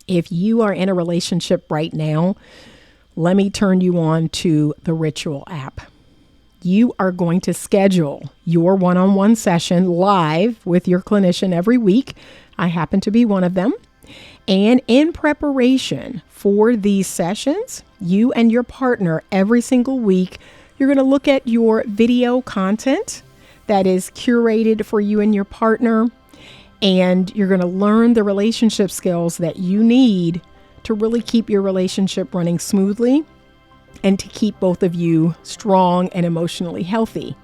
If you are in a relationship right now, let me turn you on to the Ritual app. You are going to schedule your one-on-one session live with your clinician every week. I happen to be one of them. And in preparation for these sessions, you and your partner every single week, you're going to look at your video content that is curated for you and your partner. And you're going to learn the relationship skills that you need to really keep your relationship running smoothly and to keep both of you strong and emotionally healthy.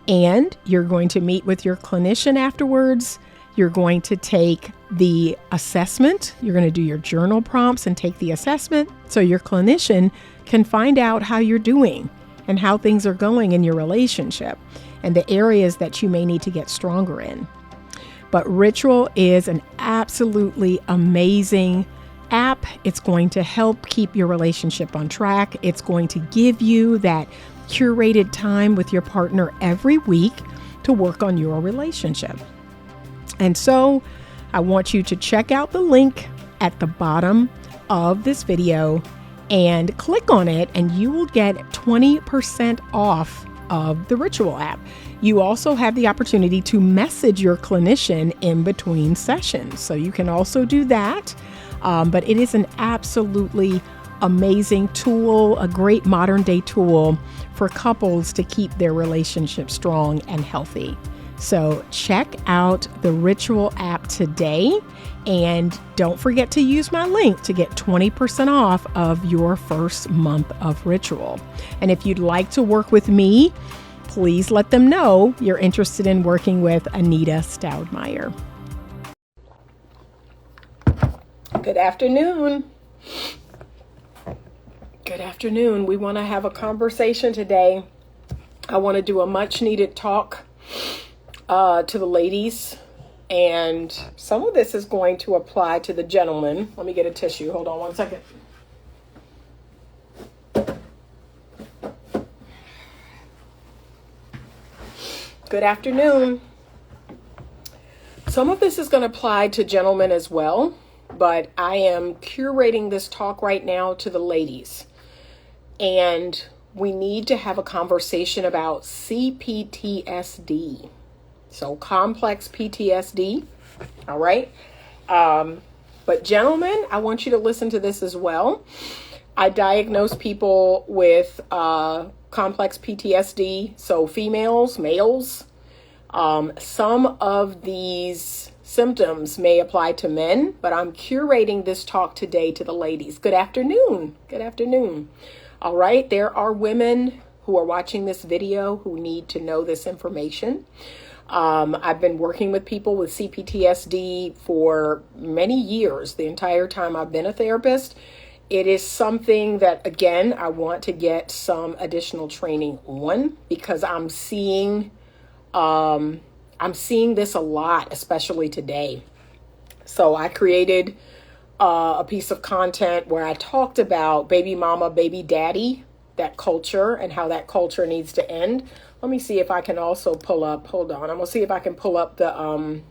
And you're going to meet with your clinician afterwards. You're going to take the assessment. You're going to do your journal prompts and take the assessment so your clinician can find out how you're doing and how things are going in your relationship and the areas that you may need to get stronger in. But Ritual is an absolutely amazing app. It's going to help keep your relationship on track. It's going to give you that curated time with your partner every week to work on your relationship. And so I want you to check out the link at the bottom of this video and click on it, and you will get 20% off of the Ritual app. You also have the opportunity to message your clinician in between sessions. So you can also do that. But it is an absolutely amazing tool, a great modern day tool for couples to keep their relationship strong and healthy. So check out the Ritual app today, and don't forget to use my link to get 20% off of your first month of Ritual. And if you'd like to work with me, please let them know you're interested in working with Anita Stoudmire. Good afternoon. Good afternoon. We want to have a conversation today. I want to do a much needed talk to the ladies, and some of this is going to apply to the gentlemen. Let me get a tissue. Hold on one second. Good afternoon. Some of this is going to apply to gentlemen as well, but I am curating this talk right now to the ladies. And we need to have a conversation about C-PTSD. So complex PTSD. All right. But gentlemen, I want you to listen to this as well. I diagnose people with complex PTSD. So females, males. Some of these symptoms may apply to men, but I'm curating this talk today to the ladies. Good afternoon. Good afternoon. All right. There are women who are watching this video who need to know this information. I've been working with people with CPTSD for many years, the entire time I've been a therapist. It is something that, again, I want to get some additional training on because I'm seeing this a lot, especially today. So I created a piece of content where I talked about baby mama, baby daddy, that culture and how that culture needs to end. Let me see if I can also pull up, hold on. I'm gonna see if I can pull up the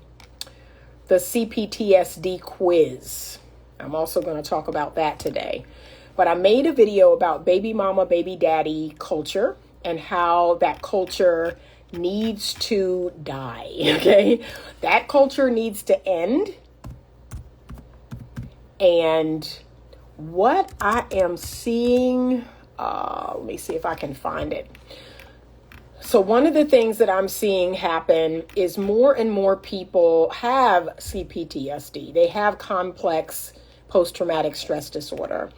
CPTSD quiz. I'm also gonna talk about that today. But I made a video about baby mama, baby daddy culture and how that culture needs to die, okay? That culture needs to end. And what I am seeing, let me see if I can find it. So one of the things that I'm seeing happen is more and more people have CPTSD. They have complex post-traumatic stress disorder.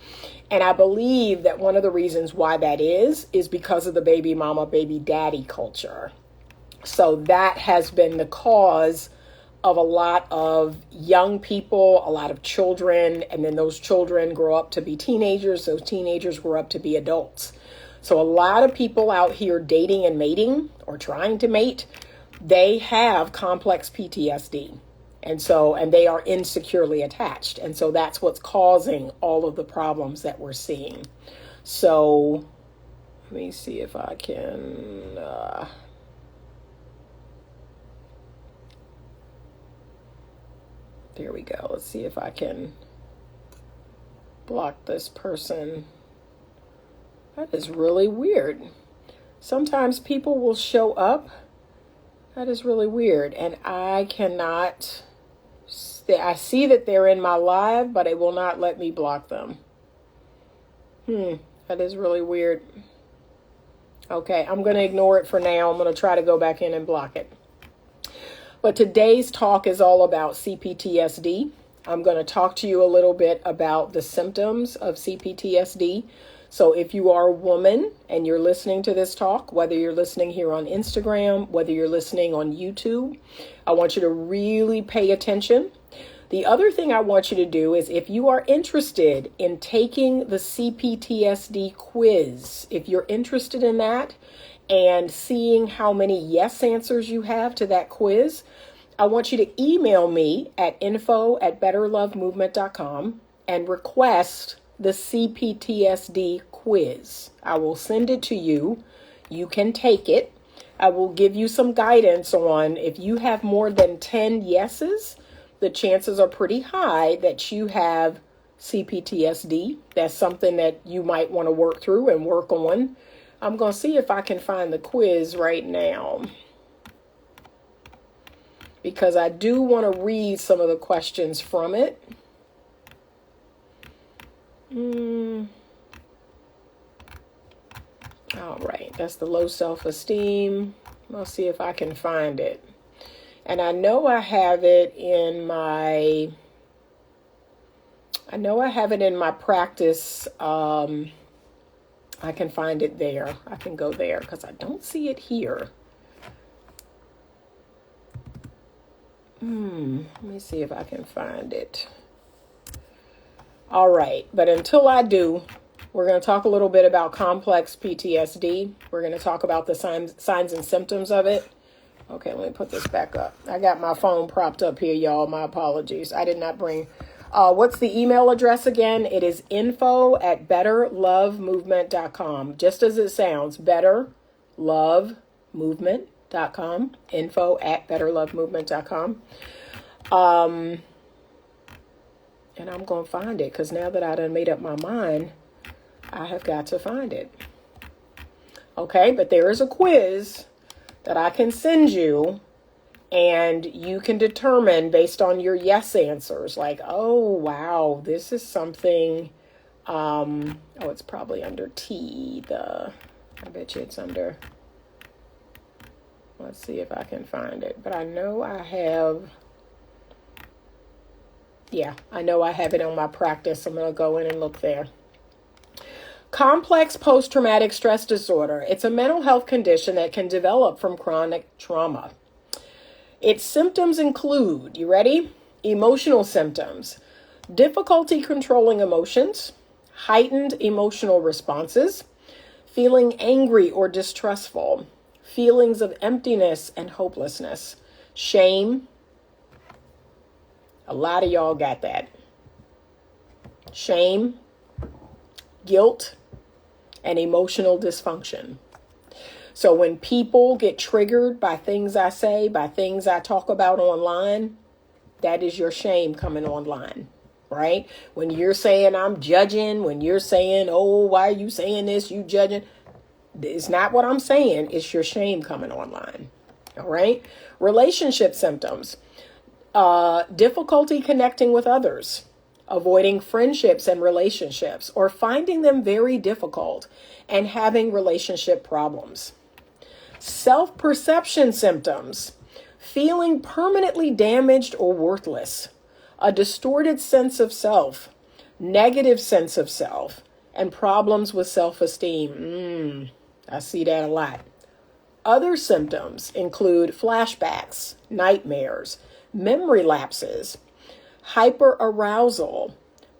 And I believe that one of the reasons why that is because of the baby mama, baby daddy culture. So that has been the cause of a lot of young people, a lot of children, and then those children grow up to be teenagers. Those teenagers grow up to be adults. So a lot of people out here dating and mating or trying to mate, they have complex PTSD. And they are insecurely attached. And so that's what's causing all of the problems that we're seeing. So let me see if I can, there we go. Let's see if I can block this person. That is really weird. Sometimes people will show up. That is really weird. And I cannot, I see that they're in my live, but it will not let me block them. That is really weird. Okay, I'm going to ignore it for now. I'm going to try to go back in and block it. But today's talk is all about C-PTSD. I'm going to talk to you a little bit about the symptoms of C-PTSD. So if you are a woman and you're listening to this talk, whether you're listening here on Instagram, whether you're listening on YouTube, I want you to really pay attention. The other thing I want you to do is, if you are interested in taking the C-PTSD quiz, if you're interested in that and seeing how many yes answers you have to that quiz, I want you to email me at info@betterlovemovement.com and request the C-PTSD quiz. I will send it to you. You can take it. I will give you some guidance on, if you have more than 10 yeses, the chances are pretty high that you have C-PTSD. That's something that you might want to work through and work on. I'm going to see if I can find the quiz right now, because I do want to read some of the questions from it. All right, that's the low self-esteem. I'll see if I can find it. And I know I have it in my, practice. I can find it there. I can go there because I don't see it here. Let me see if I can find it. All right, but until I do, we're going to talk a little bit about complex PTSD. We're going to talk about the signs and symptoms of it. Okay, let me put this back up. I got my phone propped up here, y'all. My apologies. I did not bring... what's the email address again? It is info@betterlovemovement.com. Just as it sounds, betterlovemovement.com. info@betterlovemovement.com. And I'm going to find it, because now that I done made up my mind, I have got to find it. Okay, but there is a quiz that I can send you, and you can determine based on your yes answers, like, oh, wow, this is something, it's probably under T, I bet you it's under, let's see if I can find it, but I know I have it on my practice. I'm going to go in and look there. Complex post-traumatic stress disorder. It's a mental health condition that can develop from chronic trauma. Its symptoms include, you ready? Emotional symptoms: difficulty controlling emotions, heightened emotional responses, feeling angry or distrustful, feelings of emptiness and hopelessness, shame. A lot of y'all got that. Shame, guilt, and emotional dysfunction. So when people get triggered by things I say, by things I talk about online, that is your shame coming online, right? When you're saying I'm judging, when you're saying, oh, why are you saying this? You judging. It's not what I'm saying. It's your shame coming online. All right. Relationship symptoms: difficulty connecting with others, avoiding friendships and relationships, or finding them very difficult, and having relationship problems. Self-perception symptoms: feeling permanently damaged or worthless, a distorted sense of self, negative sense of self, and problems with self-esteem. I see that a lot. Other symptoms include flashbacks, nightmares, memory lapses, hyperarousal,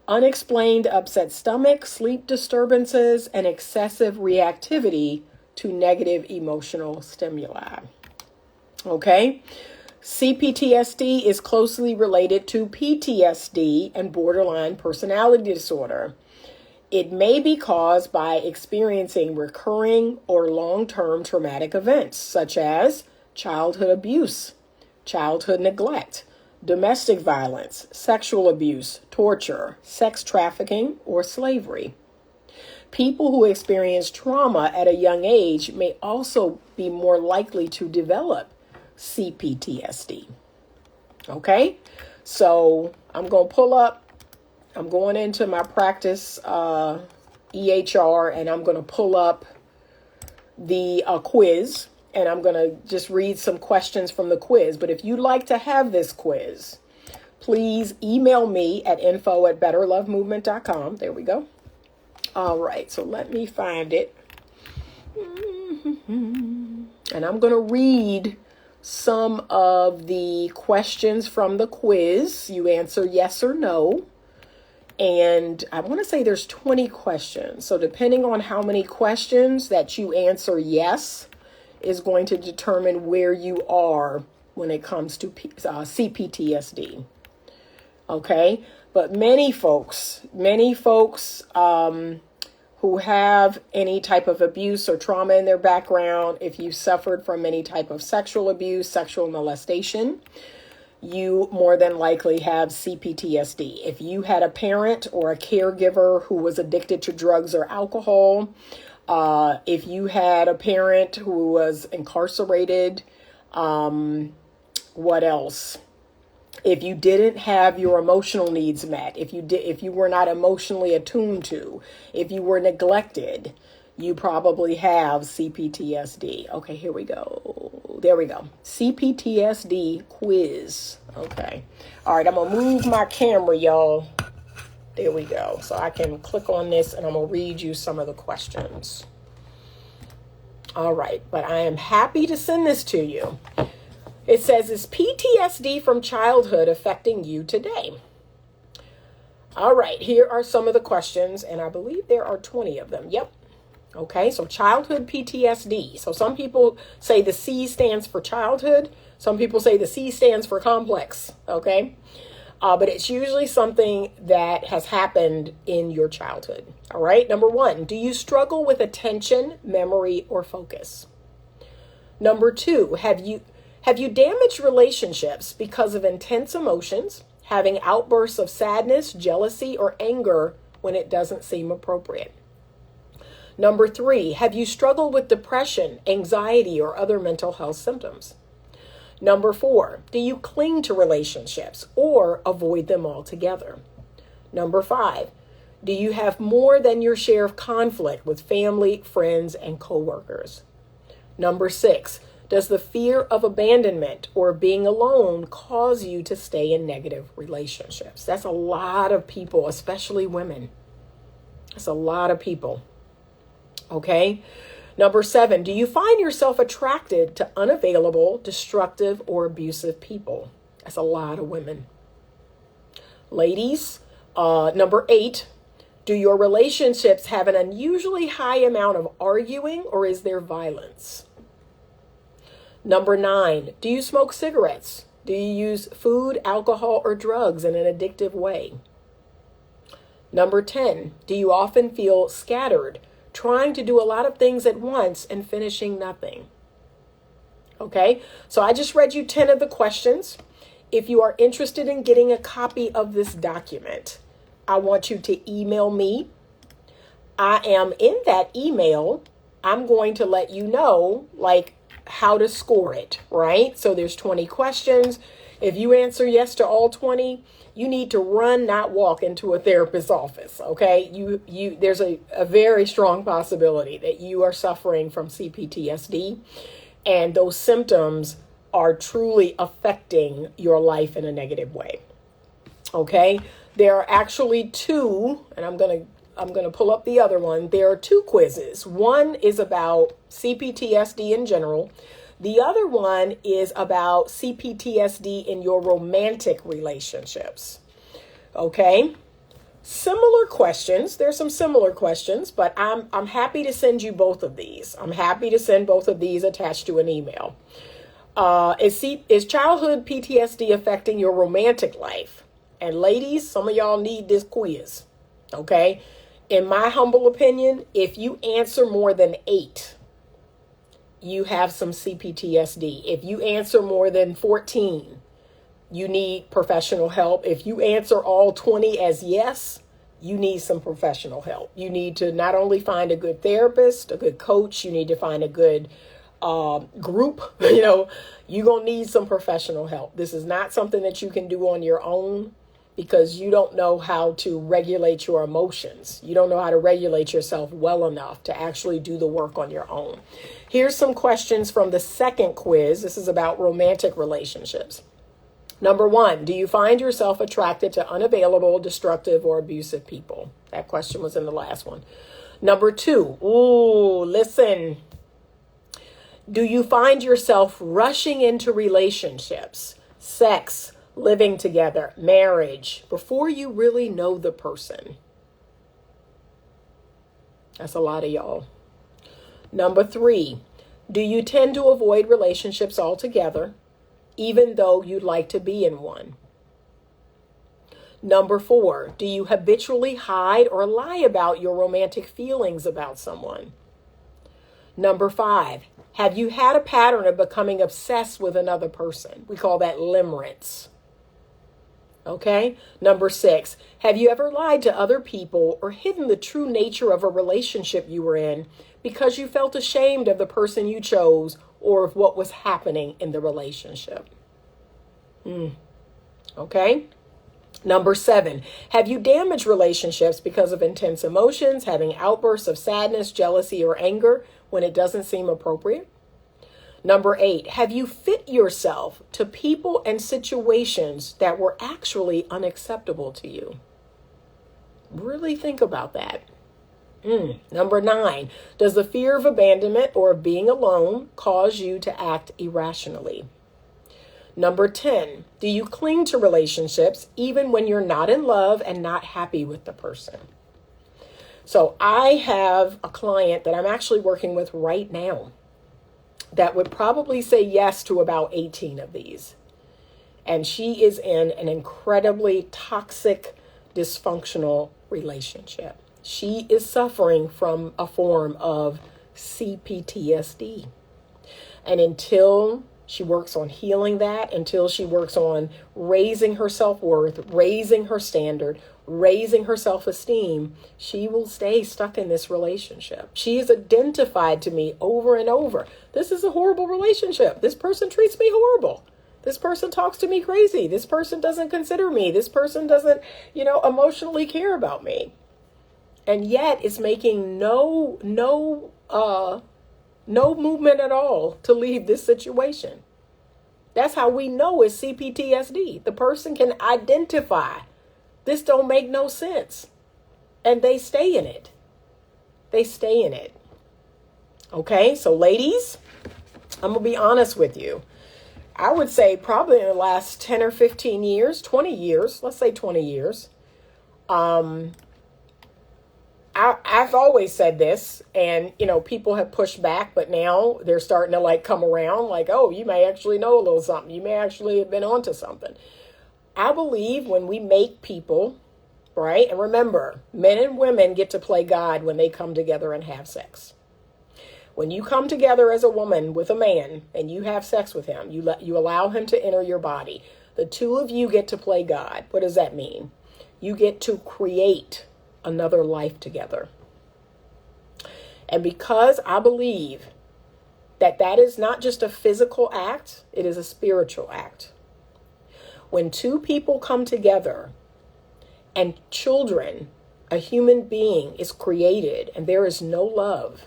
unexplained upset stomach, sleep disturbances, and excessive reactivity to negative emotional stimuli. Okay? CPTSD is closely related to PTSD and borderline personality disorder. It may be caused by experiencing recurring or long-term traumatic events, such as childhood abuse, childhood neglect, domestic violence, sexual abuse, torture, sex trafficking, or slavery. People who experience trauma at a young age may also be more likely to develop C-PTSD. Okay, so I'm going into my practice EHR, and I'm going to pull up the quiz, and I'm going to just read some questions from the quiz. But if you'd like to have this quiz, please email me at info@betterlovemovement.com. There we go. All right, so let me find it. And I'm going to read some of the questions from the quiz. You answer yes or no. And I want to say there's 20 questions. So depending on how many questions that you answer yes is going to determine where you are when it comes to C-PTSD. Okay, but many folks who have any type of abuse or trauma in their background, if you suffered from any type of sexual abuse, sexual molestation, you more than likely have C-PTSD. If you had a parent or a caregiver who was addicted to drugs or alcohol, if you had a parent who was incarcerated, what else? If you didn't have your emotional needs met, if you were not emotionally attuned to, if you were neglected, you probably have C-PTSD. Okay, here we go. There we go. C-PTSD quiz. Okay. All right, I'm going to move my camera, y'all. There we go. So I can click on this, and I'm going to read you some of the questions. All right, but I am happy to send this to you. It says, is PTSD from childhood affecting you today? All right, here are some of the questions, and I believe there are 20 of them. Yep. Okay, so childhood PTSD. So some people say the C stands for childhood. Some people say the C stands for complex. Okay, but it's usually something that has happened in your childhood. All right, number 1, do you struggle with attention, memory, or focus? Number 2, have you damaged relationships because of intense emotions, having outbursts of sadness, jealousy, or anger when it doesn't seem appropriate? Number 3, have you struggled with depression, anxiety, or other mental health symptoms? Number 4, do you cling to relationships or avoid them altogether? Number 5, do you have more than your share of conflict with family, friends, and coworkers? Number 6, does the fear of abandonment or being alone cause you to stay in negative relationships? That's a lot of people, especially women. That's a lot of people. Okay. Number 7, do you find yourself attracted to unavailable, destructive, or abusive people? That's a lot of women. Ladies, number 8, do your relationships have an unusually high amount of arguing, or is there violence? Number 9, do you smoke cigarettes? Do you use food, alcohol, or drugs in an addictive way? Number 10, do you often feel scattered, trying to do a lot of things at once and finishing nothing? Okay, so I just read you 10 of the questions. If you are interested in getting a copy of this document, I want you to email me. I am in that email. I'm going to let you know, how to score it, right? So there's 20 questions. If you answer yes to all 20, you need to run, not walk, into a therapist's office, okay? There's a very strong possibility that you are suffering from C-PTSD, and those symptoms are truly affecting your life in a negative way, okay? There are actually 2, and I'm going to pull up the other one. There are 2 quizzes. One is about C-PTSD in general. The other one is about C-PTSD in your romantic relationships. Okay? Similar questions. There's some similar questions, but I'm happy to send you both of these. I'm happy to send both of these attached to an email. Is childhood PTSD affecting your romantic life? And ladies, some of y'all need this quiz. Okay? In my humble opinion, if you answer more than 8, you have some C-PTSD. If you answer more than 14, You need professional help. If you answer all 20 as yes, you need some professional help. You need to not only find a good therapist, a good coach, you need to find a good group. You're going to need some professional help. This is not something that you can do on your own, because you don't know how to regulate your emotions. You don't know how to regulate yourself well enough to actually do the work on your own. Here's some questions from the second quiz. This is about romantic relationships. Number 1, do you find yourself attracted to unavailable, destructive, or abusive people? That question was in the last one. Number 2, listen. Do you find yourself rushing into relationships, sex, living together, marriage, before you really know the person? That's a lot of y'all. Number 3, do you tend to avoid relationships altogether, even though you'd like to be in one? Number 4, do you habitually hide or lie about your romantic feelings about someone? Number 5, have you had a pattern of becoming obsessed with another person? We call that limerence. Okay. Number 6, have you ever lied to other people or hidden the true nature of a relationship you were in because you felt ashamed of the person you chose or of what was happening in the relationship? Okay. Number 7, have you damaged relationships because of intense emotions, having outbursts of sadness, jealousy, or anger when it doesn't seem appropriate? Number 8, have you fit yourself to people and situations that were actually unacceptable to you? Really think about that. Number 9, does the fear of abandonment or of being alone cause you to act irrationally? Number 10, do you cling to relationships even when you're not in love and not happy with the person? So I have a client that I'm actually working with right now that would probably say yes to about 18 of these. And she is in an incredibly toxic, dysfunctional relationship. She is suffering from a form of C-PTSD. And until she works on healing that, until she works on raising her self-worth, raising her standard, raising her self-esteem, she will stay stuck in this relationship. She has identified to me over and over, this is a horrible relationship. This person treats me horrible. This person talks to me crazy. This person doesn't consider me. This person doesn't, emotionally care about me. And yet it's making no movement at all to leave this situation. That's how we know it's C-PTSD. The person can identify, this don't make no sense. And they stay in it. They stay in it. Okay, so ladies, I'm going to be honest with you. I would say probably in the last 10 or 15 years, 20 years, let's say 20 years, I've always said this, and, people have pushed back, but now they're starting to come around oh, you may actually know a little something. You may actually have been onto something. I believe when we make people, right? And remember, men and women get to play God when they come together and have sex. When you come together as a woman with a man and you have sex with him, you allow him to enter your body. The two of you get to play God. What does that mean? You get to create another life together. And because I believe that is not just a physical act, it is a spiritual act. When two people come together and children, a human being is created and there is no love,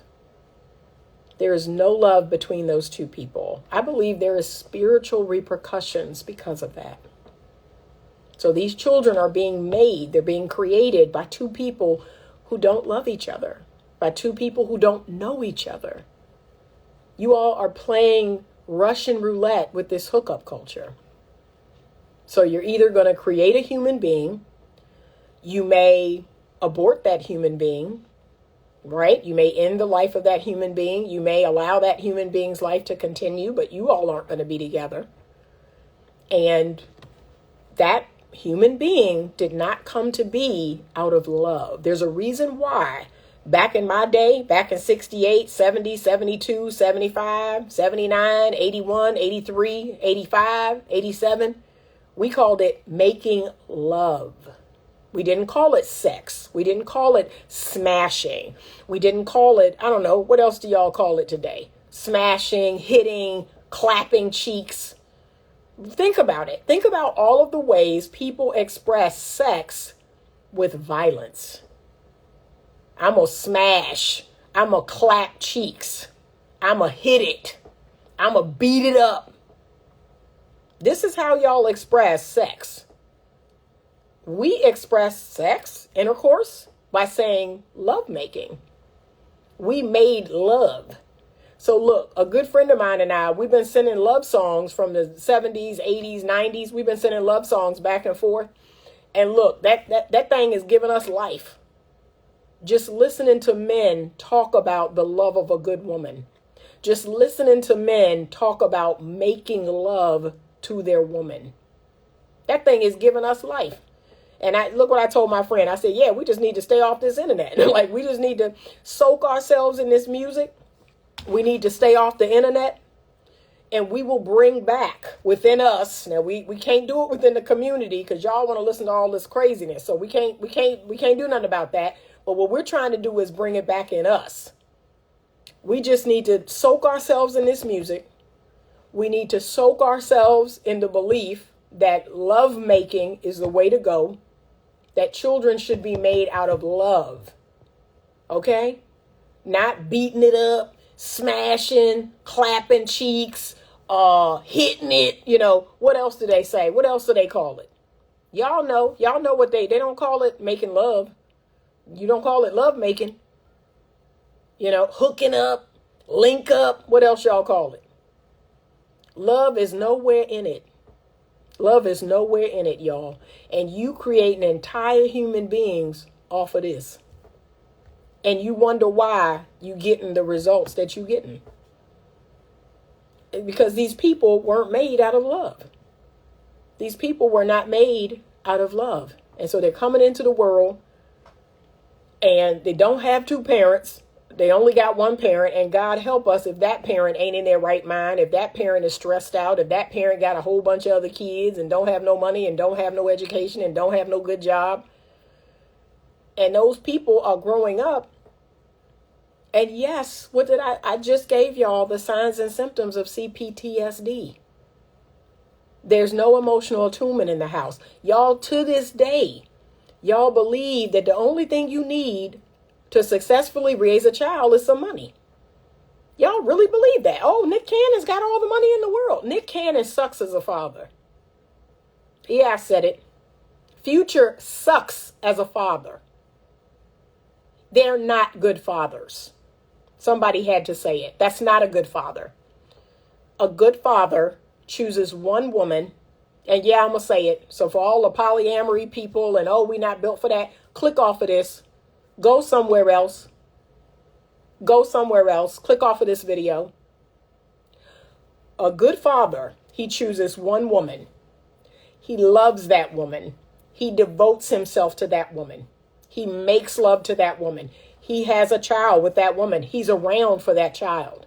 there is no love between those two people. I believe there is spiritual repercussions because of that. So these children are being made, they're being created by two people who don't love each other, by two people who don't know each other. You all are playing Russian roulette with this hookup culture. So you're either going to create a human being, you may abort that human being, right? You may end the life of that human being. You may allow that human being's life to continue, but you all aren't going to be together. And that human being did not come to be out of love. There's a reason why back in my day, back in 68, 70, 72, 75, 79, 81, 83, 85, 87, We called it making love. We didn't call it sex. We didn't call it smashing. We didn't call it, I don't know, what else do y'all call it today? Smashing, hitting, clapping cheeks. Think about it. Think about all of the ways people express sex with violence. I'm going to smash. I'm going to clap cheeks. I'm going to hit it. I'm going to beat it up. This is how y'all express sex. We express sex, intercourse, by saying lovemaking. We made love. So look, a good friend of mine and I, we've been sending love songs from the 70s, 80s, 90s. We've been sending love songs back and forth. And look, that thing is giving us life. Just listening to men talk about the love of a good woman. Just listening to men talk about making love to their woman. That thing is giving us life. And look what I told my friend. I said, yeah, we just need to stay off this internet. Like, we just need to soak ourselves in this music. We need to stay off the internet. And we will bring back within us. Now, we can't do it within the community because y'all want to listen to all this craziness. So we can't do nothing about that. But what we're trying to do is bring it back in us. We just need to soak ourselves in this music. We need to soak ourselves in the belief that love making is the way to go. That children should be made out of love. Okay? Not beating it up, smashing, clapping cheeks, hitting it. You know, what else do they say? What else do they call it? Y'all know what they don't call it making love. You don't call it love making. You know, hooking up, link up. What else y'all call it? Love is nowhere in it. Love is nowhere in it, y'all. And you create an entire human beings off of this. And you wonder why you getting the results that you getting. Because these people weren't made out of love. These people were not made out of love. And so they're coming into the world and they don't have two parents. They only got one parent, and God help us if that parent ain't in their right mind, if that parent is stressed out, if that parent got a whole bunch of other kids and don't have no money and don't have no education and don't have no good job. And those people are growing up. And yes, what did I just gave y'all the signs and symptoms of C-PTSD. There's no emotional attunement in the house. Y'all, to this day, y'all believe that the only thing you need to successfully raise a child is some money. Y'all really believe that? Oh, Nick Cannon's got all the money in the world. Nick Cannon sucks as a father. Yeah, I said it. Future sucks as a father. They're not good fathers. Somebody had to say it. That's not a good father. A good father chooses one woman. And yeah, I'm going to say it. So for all the polyamory people and, oh, we not built for that, click off of this. Go somewhere else. Go somewhere else. Click off of this video. A good father, he chooses one woman. He loves that woman. He devotes himself to that woman. He makes love to that woman. He has a child with that woman. He's around for that child.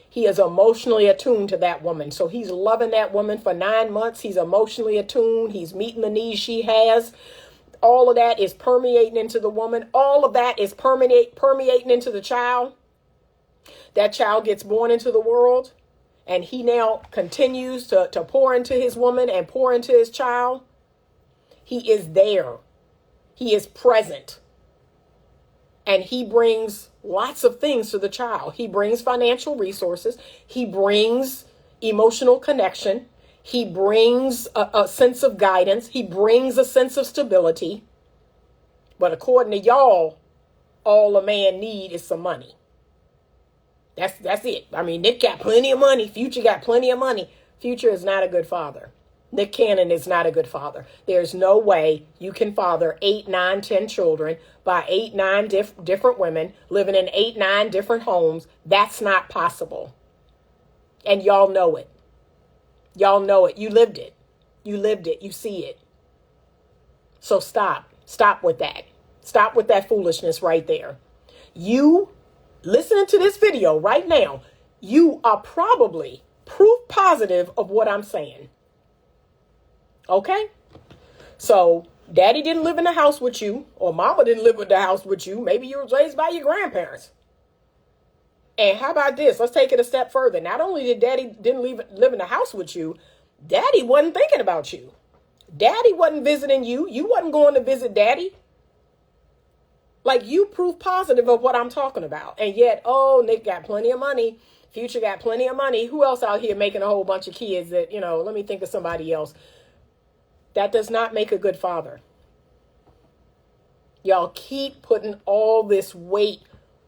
He is emotionally attuned to that woman. So he's loving that woman for 9 months. He's emotionally attuned. He's meeting the needs she has. All of that is permeating into the woman. All of that is permeating into the child. That child gets born into the world. And he now continues to pour into his woman and pour into his child. He is there. He is present. And he brings lots of things to the child. He brings financial resources. He brings emotional connection. He brings a sense of guidance. He brings a sense of stability. But according to y'all, all a man need is some money. That's it. I mean, Nick got plenty of money. Future got plenty of money. Future is not a good father. Nick Cannon is not a good father. There's no way you can father 8, 9, 10 children by 8, 9 different women living in 8, 9 different homes. That's not possible. And y'all know it. Y'all know it. You lived it. You lived it. You see it. So stop. Stop with that. Stop with that foolishness right there. You listening to this video right now, you are probably proof positive of what I'm saying. Okay? So daddy didn't live in the house with you, or mama didn't live in the house with you. Maybe you were raised by your grandparents. And how about this? Let's take it a step further. Not only did daddy didn't live in the house with you, daddy wasn't thinking about you. Daddy wasn't visiting you. You wasn't going to visit daddy. Like, you proof positive of what I'm talking about. And yet, oh, Nick got plenty of money. Future got plenty of money. Who else out here making a whole bunch of kids that, let me think of somebody else. That does not make a good father. Y'all keep putting all this weight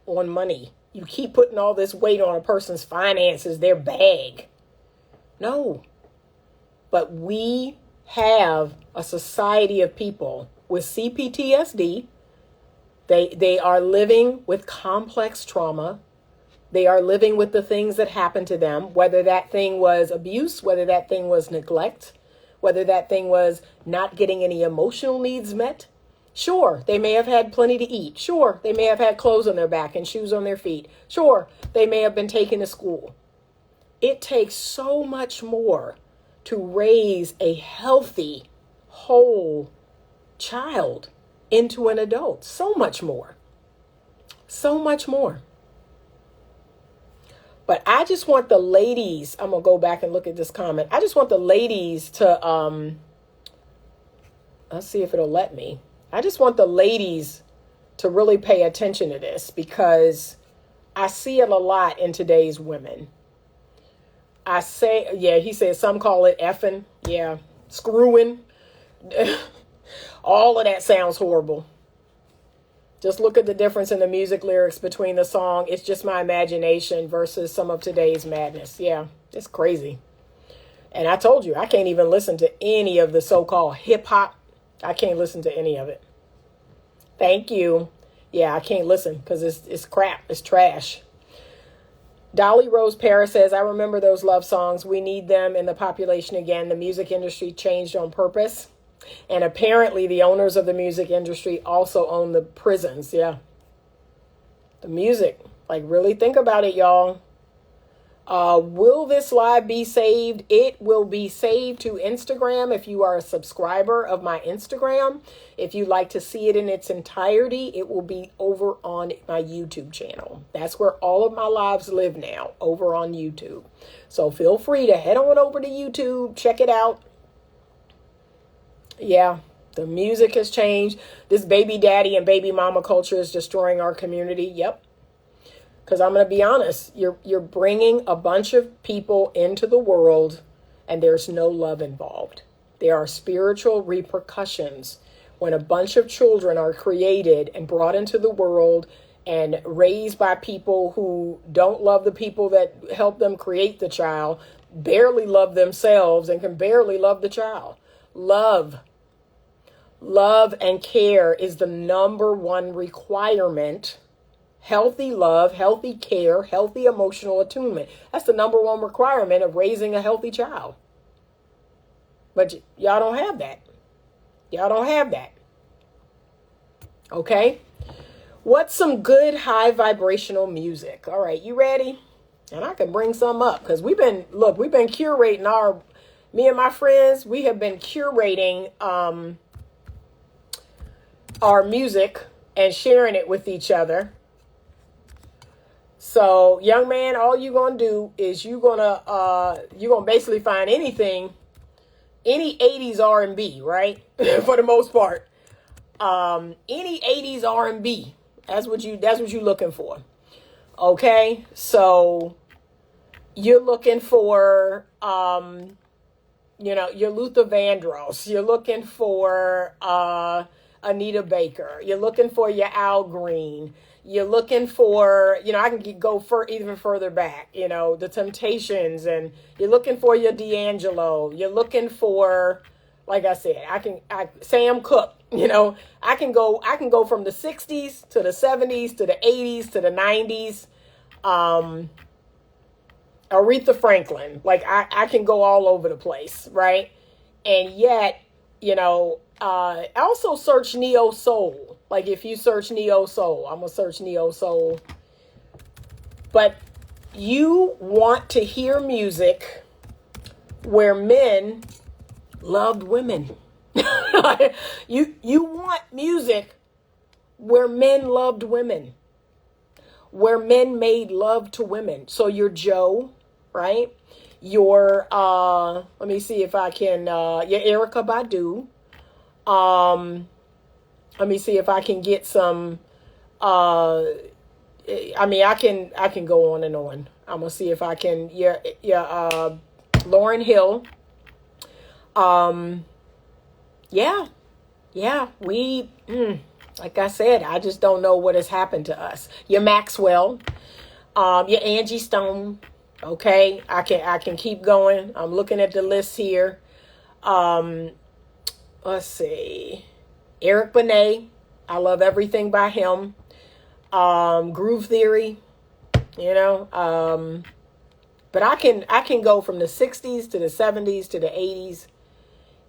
on money. You keep putting all this weight on a person's finances, their bag. No. But we have a society of people with C-PTSD. They are living with complex trauma. They are living with the things that happened to them, whether that thing was abuse, whether that thing was neglect, whether that thing was not getting any emotional needs met. Sure, they may have had plenty to eat. Sure, they may have had clothes on their back and shoes on their feet. Sure, they may have been taken to school. It takes so much more to raise a healthy, whole child into an adult. So much more. So much more. But I just want the ladies, I'm going to go back and look at this comment. I just want the ladies to, let's see if it'll let me. I just want the ladies to really pay attention to this, because I see it a lot in today's women. He says some call it effing. Yeah, screwing. All of that sounds horrible. Just look at the difference in the music lyrics between the song "It's Just My Imagination" versus some of today's madness. Yeah, it's crazy. And I told you, I can't even listen to any of the so-called hip hop. I can't listen to any of it. Thank you. Yeah, I can't listen because it's crap. It's trash. Dolly Rose Paris says, I remember those love songs. We need them in the population again. The music industry changed on purpose. And apparently the owners of the music industry also own the prisons. Yeah. The music. Like, really think about it, y'all. Will this live be saved? It will be saved to Instagram if you are a subscriber of my Instagram. If you'd like to see it in its entirety, it will be over on my YouTube channel. That's where all of my lives live now, over on YouTube. So feel free to head on over to YouTube, check it out. Yeah, the music has changed. This baby daddy and baby mama culture is destroying our community. Yep. Because I'm going to be honest, you're bringing a bunch of people into the world and there's no love involved. There are spiritual repercussions when a bunch of children are created and brought into the world and raised by people who don't love the people that help them create the child, barely love themselves, and can barely love the child. Love and care is the number one requirement. Healthy love, healthy care, healthy emotional attunement. That's the number one requirement of raising a healthy child. But y'all don't have that. Y'all don't have that. Okay? What's some good high vibrational music? All right, you ready? And I can bring some up because we've been curating me and my friends, we have been curating our music and sharing it with each other. So, young man, all you're going to do is you're going to basically find any 80s R&B, right? For the most part. Any 80s R&B. That's what you're looking for. Okay? So, you're looking for your Luther Vandross. You're looking for Anita Baker. You're looking for your Al Green. You're looking for, I can go even further back, the Temptations, and you're looking for your D'Angelo. You're looking for, like I said, Sam Cooke, I can go from the 60s to the 70s to the 80s to the 90s. Aretha Franklin, like I can go all over the place, right? And yet, I also search neo soul. Like if you search neo soul, I'm gonna search neo soul. But you want to hear music where men loved women. You want music where men loved women, where men made love to women. So you're Joe, right? You're let me see if I can you're Erykah Badu. Let me see if I can get some I mean, I can go on and on. I'm gonna see if I can. Yeah, Lauryn Hill. Yeah. We, like I said, I just don't know what has happened to us. Your Maxwell. Your Angie Stone. Okay, I can keep going. I'm looking at the list here. Let's see. Eric Benet. I love everything by him. Groove Theory, but I can go from the 60s to the 70s to the 80s,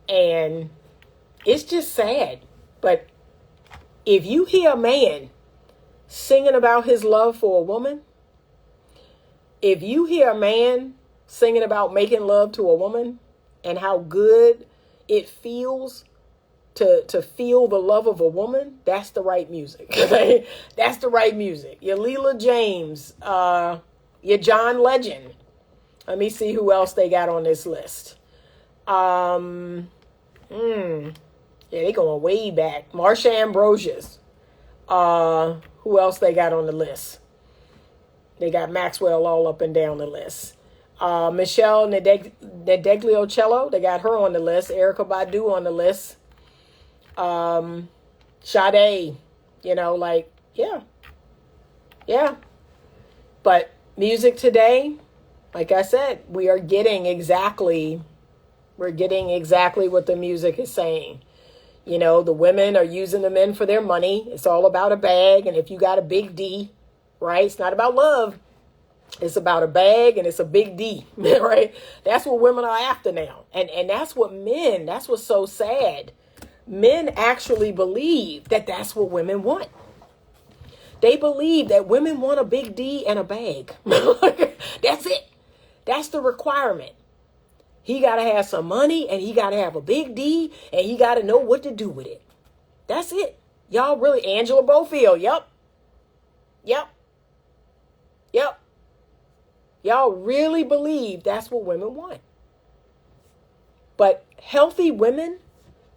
and it's just sad. But if you hear a man singing about his love for a woman, if you hear a man singing about making love to a woman and how good it feels to feel the love of a woman, that's the right music. That's the right music. Your Leela James, your John Legend. Let me see who else they got on this list. Yeah, they going way back. Marsha Ambrosius. Who else they got on the list? They got Maxwell all up and down the list. Michelle Nedegliocello, they got her on the list. Erykah Badu on the list. Sade, yeah. But music today, like I said, we're getting exactly what the music is saying. The women are using the men for their money. It's all about a bag. And if you got a big D, right? It's not about love. It's about a bag and it's a big D, right? That's what women are after now. And that's what's so sad. Men actually believe that that's what women want. They believe that women want a big D and a bag. That's it. That's the requirement. He got to have some money and he got to have a big D and he got to know what to do with it. That's it. Y'all really, Angela Bofield. Yep. Y'all really believe that's what women want. But healthy women,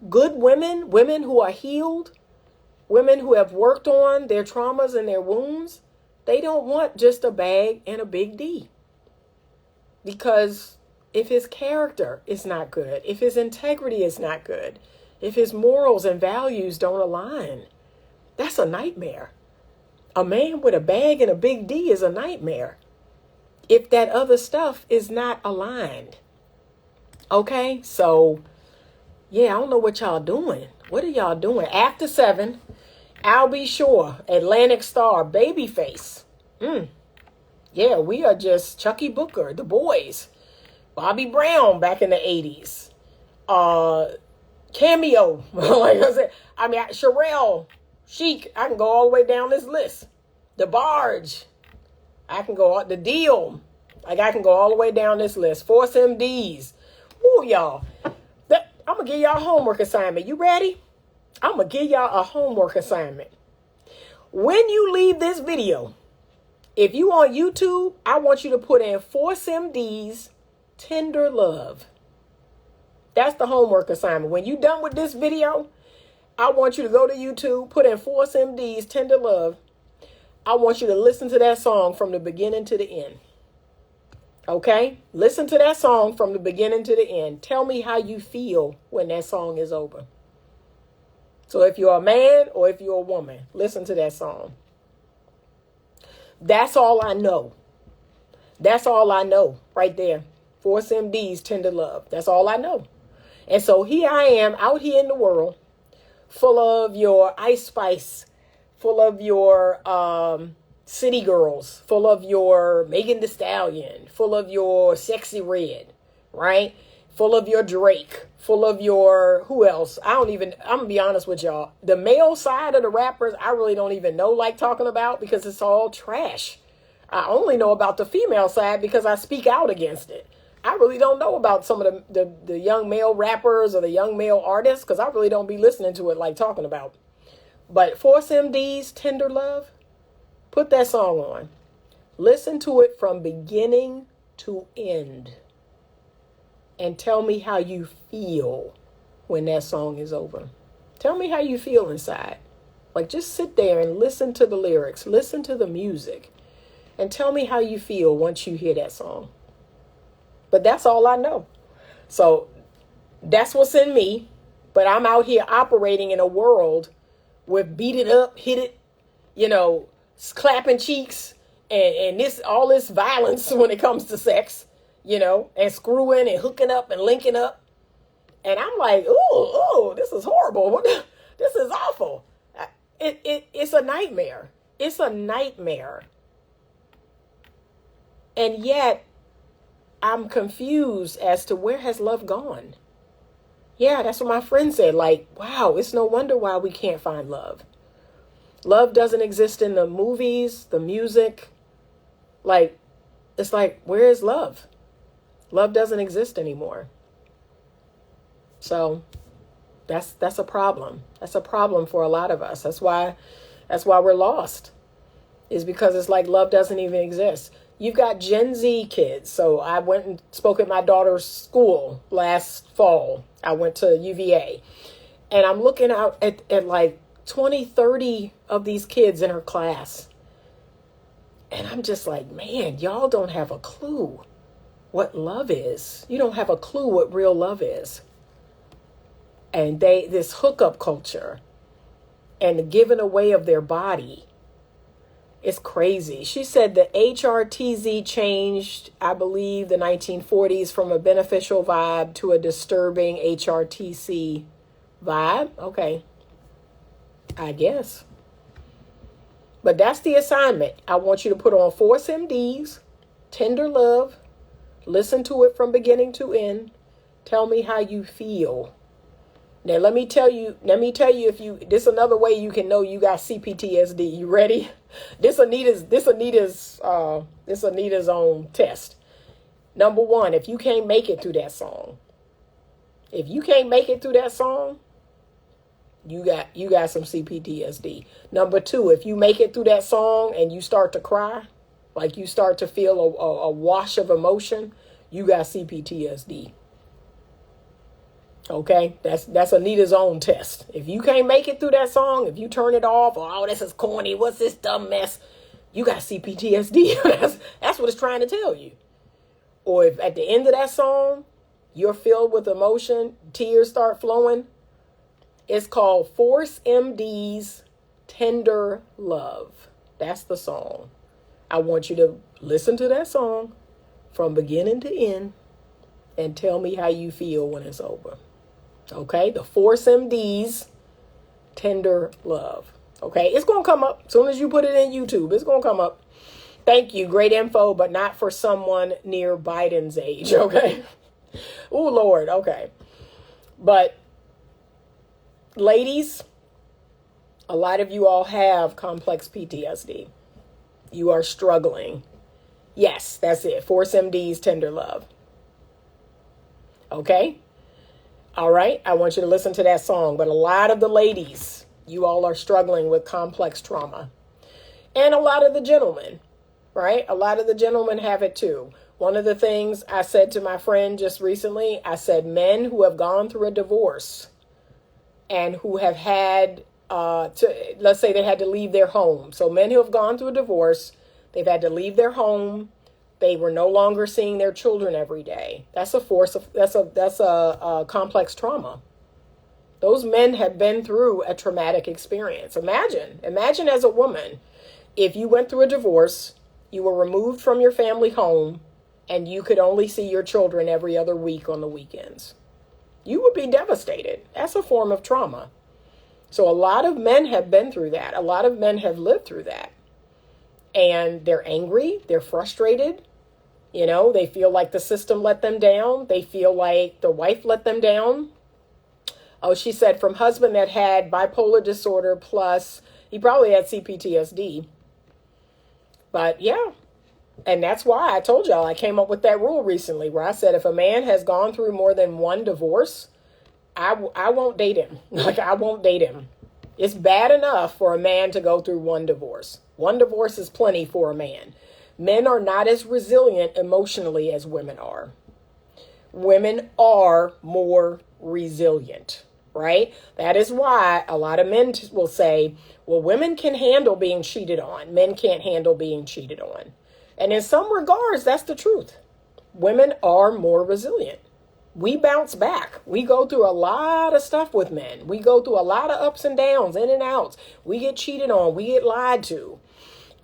good women, women who are healed, women who have worked on their traumas and their wounds, they don't want just a bag and a big D. Because if his character is not good, if his integrity is not good, if his morals and values don't align, that's a nightmare. A man with a bag and a big D is a nightmare if that other stuff is not aligned. Okay, so yeah, I don't know what y'all doing. What are y'all doing? After 7, I'll Be Sure, Atlantic Star, Babyface. Yeah, we are just Chucky Booker, The Boys, Bobby Brown back in the 80s. Cameo, like I said, Sherelle, Chic, I can go all the way down this list. The Barge, I can go, The Deal, I can go all the way down this list. Force MDs. Ooh, y'all. I'm going to give y'all a homework assignment. You ready? I'm going to give y'all a homework assignment. When you leave this video, if you on YouTube, I want you to put in Force MD's Tender Love. That's the homework assignment. When you're done with this video, I want you to go to YouTube, put in Force MD's Tender Love. I want you to listen to that song from the beginning to the end. Okay? Listen to that song from the beginning to the end. Tell me how you feel when that song is over. So if you're a man or if you're a woman, listen to that song. That's all I know. That's all I know right there. Force MD's Tender Love. That's all I know. And so here I am out here in the world, full of your Ice Spice, full of your City Girls, full of your Megan Thee Stallion, full of your Sexy Red, right? Full of your Drake, full of your, who else? I'm going to be honest with y'all. The male side of the rappers, I really don't even know, talking about, because it's all trash. I only know about the female side because I speak out against it. I really don't know about some of the young male rappers or the young male artists, because I really don't be listening to it like talking about. But Force MD's Tender Love, put that song on. Listen to it from beginning to end. And tell me how you feel when that song is over. Tell me how you feel inside. Like, just sit there and listen to the lyrics, listen to the music, and tell me how you feel once you hear that song. But that's all I know. So that's what's in me. But I'm out here operating in a world with beat it up, hit it, clapping cheeks, and this all this violence when it comes to sex, and screwing and hooking up and linking up. And I'm like, ooh, this is horrible. This is awful. It's a nightmare. It's a nightmare. And yet, I'm confused as to where has love gone. Yeah, that's what my friend said. Like, wow, it's no wonder why we can't find love. Love doesn't exist in the movies, the music. Like, it's like, where is love? Love doesn't exist anymore. So that's a problem. That's a problem for a lot of us. That's why we're lost. Is because it's like love doesn't even exist. You've got Gen Z kids. So I went and spoke at my daughter's school last fall. I went to UVA. And I'm looking out at like 20, 30 of these kids in her class. And I'm just like, man, y'all don't have a clue what love is. You don't have a clue what real love is. And this hookup culture and the giving away of their body. It's crazy. She said the HRTZ changed, I believe, the 1940s from a beneficial vibe to a disturbing HRTC vibe. Okay. I guess. But that's the assignment. I want you to put on Force MD's Tender Love. Listen to it from beginning to end. Tell me how you feel. Now, let me tell you this is another way you can know you got C-PTSD. You ready? This Anita's own test. Number one, if you can't make it through that song, you got some C-PTSD. Number two, if you make it through that song and you start to cry, like you start to feel a wash of emotion, you got C-PTSD. Okay, that's Anita's own test. If you can't make it through that song, if you turn it off, or, oh, this is corny, what's this dumb mess? You got C-PTSD. That's what it's trying to tell you. Or if at the end of that song, you're filled with emotion, tears start flowing, it's called Force MD's Tender Love. That's the song. I want you to listen to that song from beginning to end and tell me how you feel when it's over. Okay, the Force MD's Tender Love. Okay, it's going to come up. As soon as you put it in YouTube, it's going to come up. Thank you. Great info, but not for someone near Biden's age. Okay. Oh, Lord. Okay. But ladies, a lot of you all have complex PTSD. You are struggling. Yes, that's it. Force MD's Tender Love. Okay. All right, I want you to listen to that song. But a lot of the ladies, you all are struggling with complex trauma. And a lot of the gentlemen, right? A lot of the gentlemen have it too. One of the things I said to my friend just recently, I said men who have gone through a divorce and who have had, let's say they had to leave their home. So men who have gone through a divorce, they've had to leave their home. They were no longer seeing their children every day. That's a complex trauma. Those men have been through a traumatic experience. Imagine as a woman, if you went through a divorce, you were removed from your family home, and you could only see your children every other week on the weekends. You would be devastated. That's a form of trauma. So a lot of men have been through that. A lot of men have lived through that. And they're angry, they're frustrated, they feel like the system let them down. They feel like the wife let them down. Oh, she said from husband that had bipolar disorder, plus he probably had CPTSD. But yeah, And that's why I told y'all I came up with that rule recently where I said if a man has gone through more than one divorce, I won't date him. Like, I won't date him. It's bad enough for a man to go through one divorce. One divorce is plenty for a man. Men are not as resilient emotionally as women are. Women are more resilient, right? That is why a lot of men will say, well, women can handle being cheated on. Men can't handle being cheated on. And in some regards, that's the truth. Women are more resilient. We bounce back. We go through a lot of stuff with men. We go through a lot of ups and downs, in and outs. We get cheated on. We get lied to.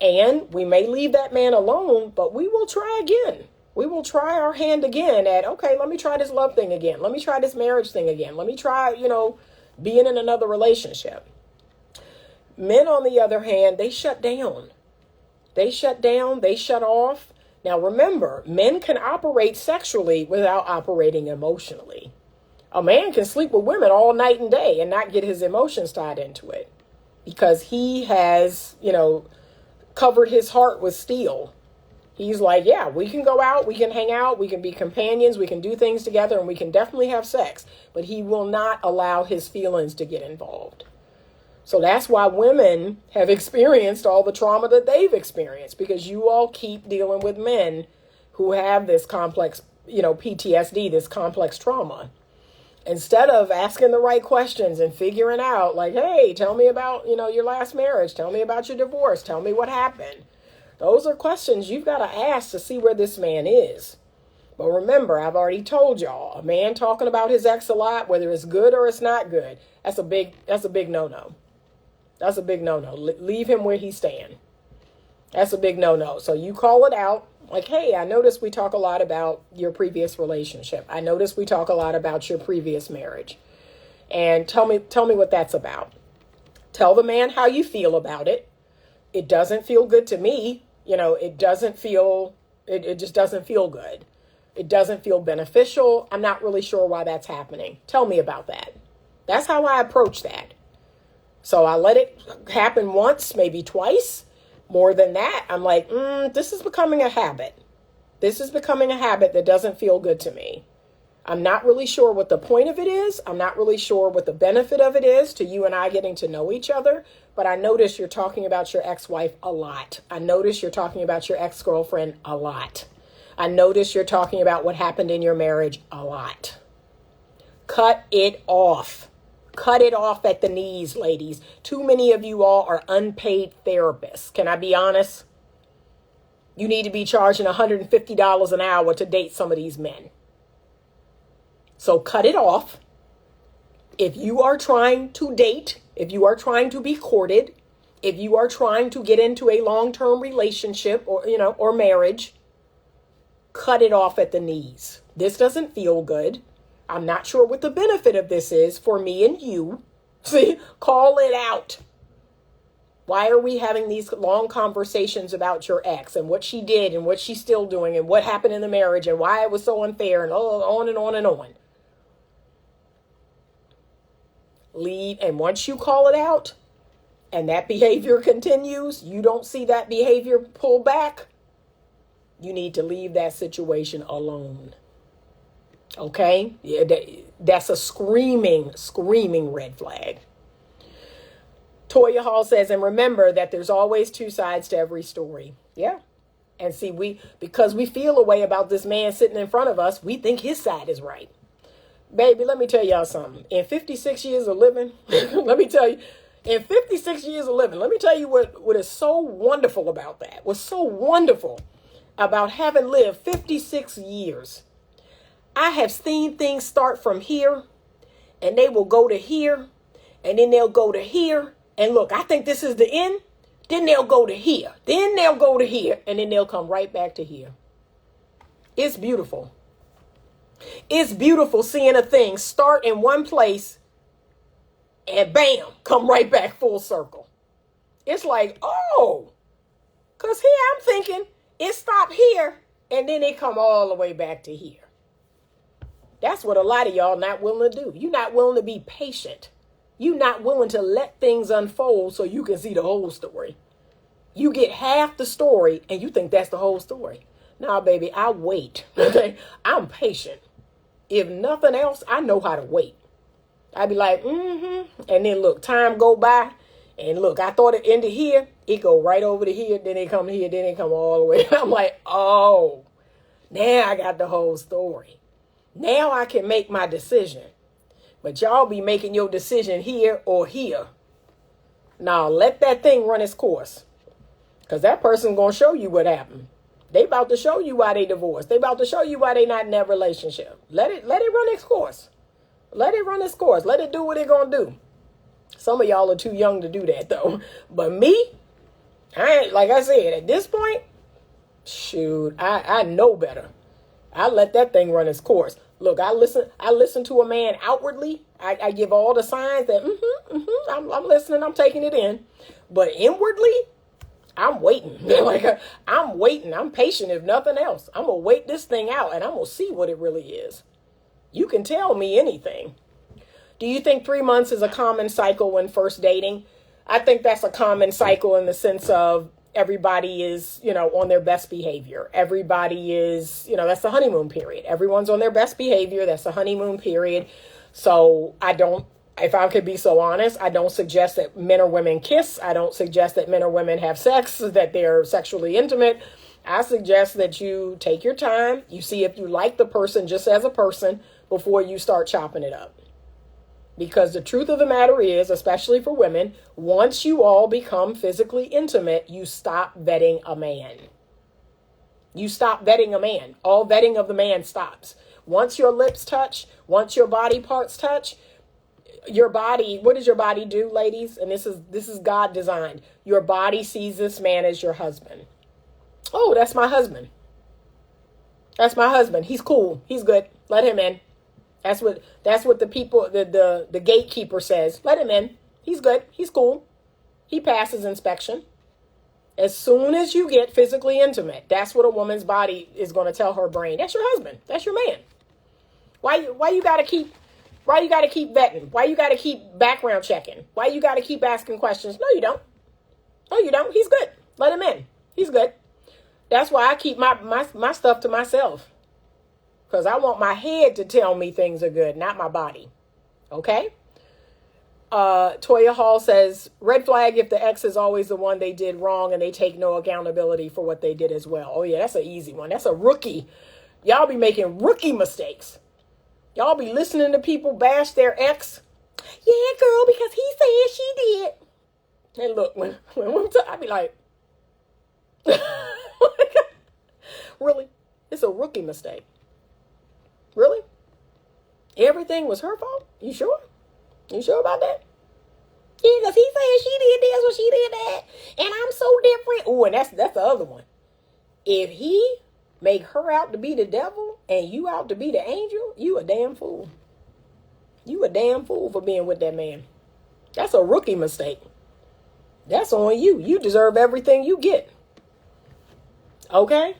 And we may leave that man alone, but we will try again. We will try our hand again at, okay, let me try this love thing again. Let me try this marriage thing again. Let me try, being in another relationship. Men, on the other hand, they shut down. They shut down. They shut off. Now, remember, men can operate sexually without operating emotionally. A man can sleep with women all night and day and not get his emotions tied into it because he has, covered his heart with steel. He's like, yeah, we can go out, we can hang out, we can be companions, we can do things together, and we can definitely have sex. But he will not allow his feelings to get involved. So that's why women have experienced all the trauma that they've experienced, because you all keep dealing with men who have this complex, PTSD, this complex trauma. Instead of asking the right questions and figuring out like, hey, tell me about, your last marriage. Tell me about your divorce. Tell me what happened. Those are questions you've got to ask to see where this man is. But remember, I've already told y'all, a man talking about his ex a lot, whether it's good or it's not good, that's a big no-no. That's a big no-no. Leave him where he's staying. That's a big no-no. So you call it out. Like, hey, I noticed we talk a lot about your previous relationship. I noticed we talk a lot about your previous marriage. And tell me what that's about. Tell the man how you feel about it. It doesn't feel good to me. It just doesn't feel good. It doesn't feel beneficial. I'm not really sure why that's happening. Tell me about that. That's how I approach that. So I let it happen once, maybe twice. More than that, I'm like, this is becoming a habit. This is becoming a habit that doesn't feel good to me. I'm not really sure what the point of it is. I'm not really sure what the benefit of it is to you and I getting to know each other. But I notice you're talking about your ex-wife a lot. I notice you're talking about your ex-girlfriend a lot. I notice you're talking about what happened in your marriage a lot. Cut it off. Cut it off at the knees, ladies. Too many of you all are unpaid therapists. Can I be honest? You need to be charging $150 an hour to date some of these men. So cut it off. If you are trying to date, if you are trying to be courted, if you are trying to get into a long-term relationship or marriage, cut it off at the knees. This doesn't feel good. I'm not sure what the benefit of this is for me and you. See, call it out. Why are we having these long conversations about your ex and what she did and what she's still doing and what happened in the marriage and why it was so unfair and on and on and on? Leave. And once you call it out and that behavior continues, you don't see that behavior pull back, you need to leave that situation alone. Okay? Yeah, that's a screaming red flag. Toya Hall says, and remember that there's always two sides to every story. Yeah. And see, because we feel a way about this man sitting in front of us, we think his side is right. Baby, let me tell y'all something. In 56 years of living, let me tell you what is so wonderful about that. What's so wonderful about having lived 56 years. I have seen things start from here, and they will go to here, and then they'll go to here. And look, I think this is the end. Then they'll go to here. Then they'll go to here, and then they'll come right back to here. It's beautiful. It's beautiful seeing a thing start in one place and bam, come right back full circle. It's like, oh, because here I'm thinking it stopped here, and then it come all the way back to here. That's what a lot of y'all not willing to do. You're not willing to be patient. You're not willing to let things unfold so you can see the whole story. You get half the story and you think that's the whole story. Nah, baby, I wait. Okay? I'm patient. If nothing else, I know how to wait. I'd be like, and then look, time go by, and look, I thought it ended here. It go right over to here, then it come here, then it come all the way. I'm like, oh, now I got the whole story. Now I can make my decision. But y'all be making your decision here or here. Now let that thing run its course. Because that person's going to show you what happened. They about to show you why they divorced. They about to show you why they not in that relationship. Let it run its course. Let it run its course. Let it do what it going to do. Some of y'all are too young to do that, though. But me, I ain't, like I said, at this point, shoot, I know better. I let that thing run its course. Look, I listen to a man outwardly. I give all the signs that, I'm listening, I'm taking it in. But inwardly, I'm waiting. I'm waiting. I'm patient, if nothing else. I'm going to wait this thing out, and I'm going to see what it really is. You can tell me anything. Do you think 3 months is a common cycle when first dating? I think that's a common cycle in the sense of everybody is, on their best behavior. Everybody is, that's the honeymoon period. Everyone's on their best behavior. That's the honeymoon period. So if I could be so honest, I don't suggest that men or women kiss. I don't suggest that men or women have sex, that they're sexually intimate. I suggest that you take your time. You see if you like the person just as a person before you start chopping it up. Because the truth of the matter is, especially for women, once you all become physically intimate, you stop vetting a man. You stop vetting a man. All vetting of the man stops. Once your lips touch, once your body parts touch, your body, what does your body do, ladies? And this is God designed. Your body sees this man as your husband. Oh, that's my husband. That's my husband. He's cool. He's good. Let him in. That's what the people, the gatekeeper says. Let him in. He's good. He's cool. He passes inspection. As soon as you get physically intimate, that's what a woman's body is going to tell her brain. That's your husband. That's your man. Why you got to keep vetting? Why you got to keep background checking? Why you got to keep asking questions? No, you don't. No, you don't. He's good. Let him in. He's good. That's why I keep my stuff to myself. Because I want my head to tell me things are good, not my body. Okay? Toya Hall says, red flag if the ex is always the one they did wrong and they take no accountability for what they did as well. Oh, yeah, that's an easy one. That's a rookie. Y'all be making rookie mistakes. Y'all be listening to people bash their ex. Yeah, girl, because he said she did. And look, when I be like, really? It's a rookie mistake. Really? Everything was her fault? You sure? You sure about that? Yeah, because he said she did this or she did that. And I'm so different. Oh, and that's the other one. If he make her out to be the devil and you out to be the angel, you a damn fool. You a damn fool for being with that man. That's a rookie mistake. That's on you. You deserve everything you get. Okay?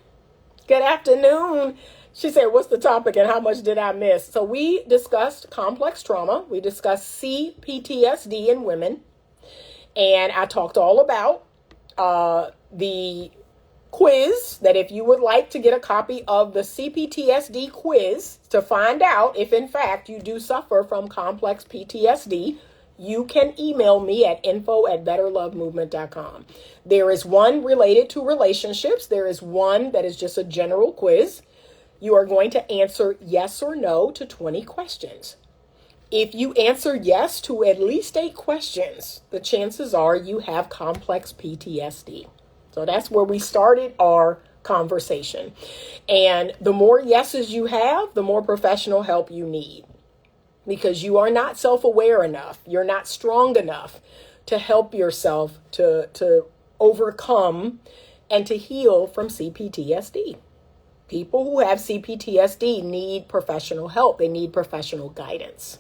Good afternoon. She said, what's the topic and how much did I miss? So we discussed complex trauma. We discussed C-PTSD in women. And I talked all about the quiz, that if you would like to get a copy of the C-PTSD quiz to find out if in fact you do suffer from complex PTSD, you can email me at info@betterlovemovement.com. There is one related to relationships. There is one that is just a general quiz. You are going to answer yes or no to 20 questions. If you answer yes to at least 8 questions, the chances are you have complex PTSD. So that's where we started our conversation. And the more yeses you have, the more professional help you need. Because you are not self-aware enough. You're not strong enough to help yourself to overcome and to heal from CPTSD. People who have CPTSD need professional help. They need professional guidance.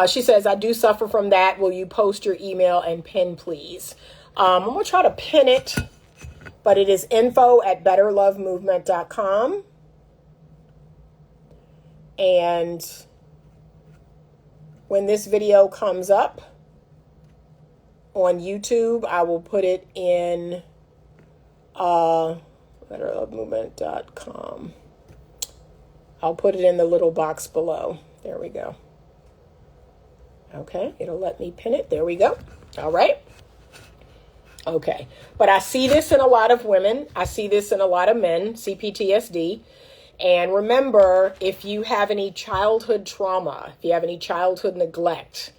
She says, I do suffer from that. Will you post your email and pin, please? I'm going to try to pin it, but it is info@betterlovemovement.com. And when this video comes up on YouTube, I will put it in betterlovemovement.com. I'll put it in the little box below. There we go. Okay, it'll let me pin it. There we go. All right. Okay, but I see this in a lot of women. I see this in a lot of men, C-PTSD. And remember, if you have any childhood trauma, if you have any childhood neglect,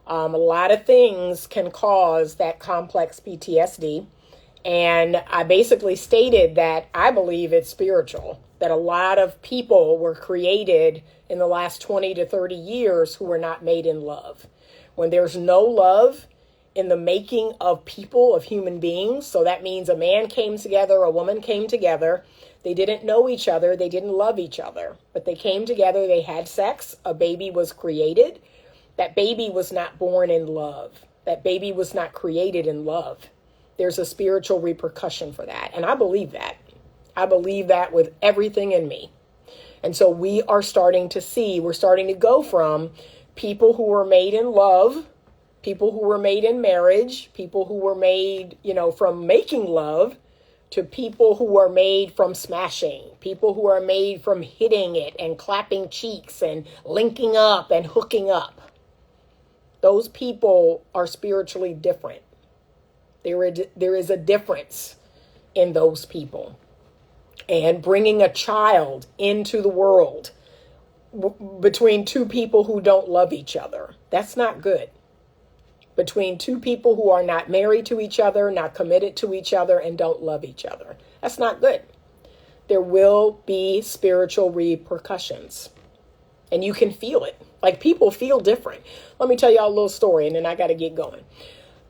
a lot of things can cause that complex PTSD. And I basically stated that I believe it's spiritual, that a lot of people were created in the last 20 to 30 years who were not made in love. When there's no love in the making of people, of human beings, so that means a man came together, a woman came together, they didn't know each other, they didn't love each other, but they came together, they had sex, a baby was created. That baby was not born in love. That baby was not created in love. There's a spiritual repercussion for that. And I believe that. I believe that with everything in me. And so we are starting to see, we're starting to go from people who were made in love, people who were made in marriage, people who were made, from making love, to people who are made from smashing, people who are made from hitting it and clapping cheeks and linking up and hooking up. Those people are spiritually different. There is a difference in those people. And bringing a child into the world between two people who don't love each other, that's not good. Between two people who are not married to each other, not committed to each other, and don't love each other, that's not good. There will be spiritual repercussions. And you can feel it. Like, people feel different. Let me tell y'all a little story, and then I got to get going.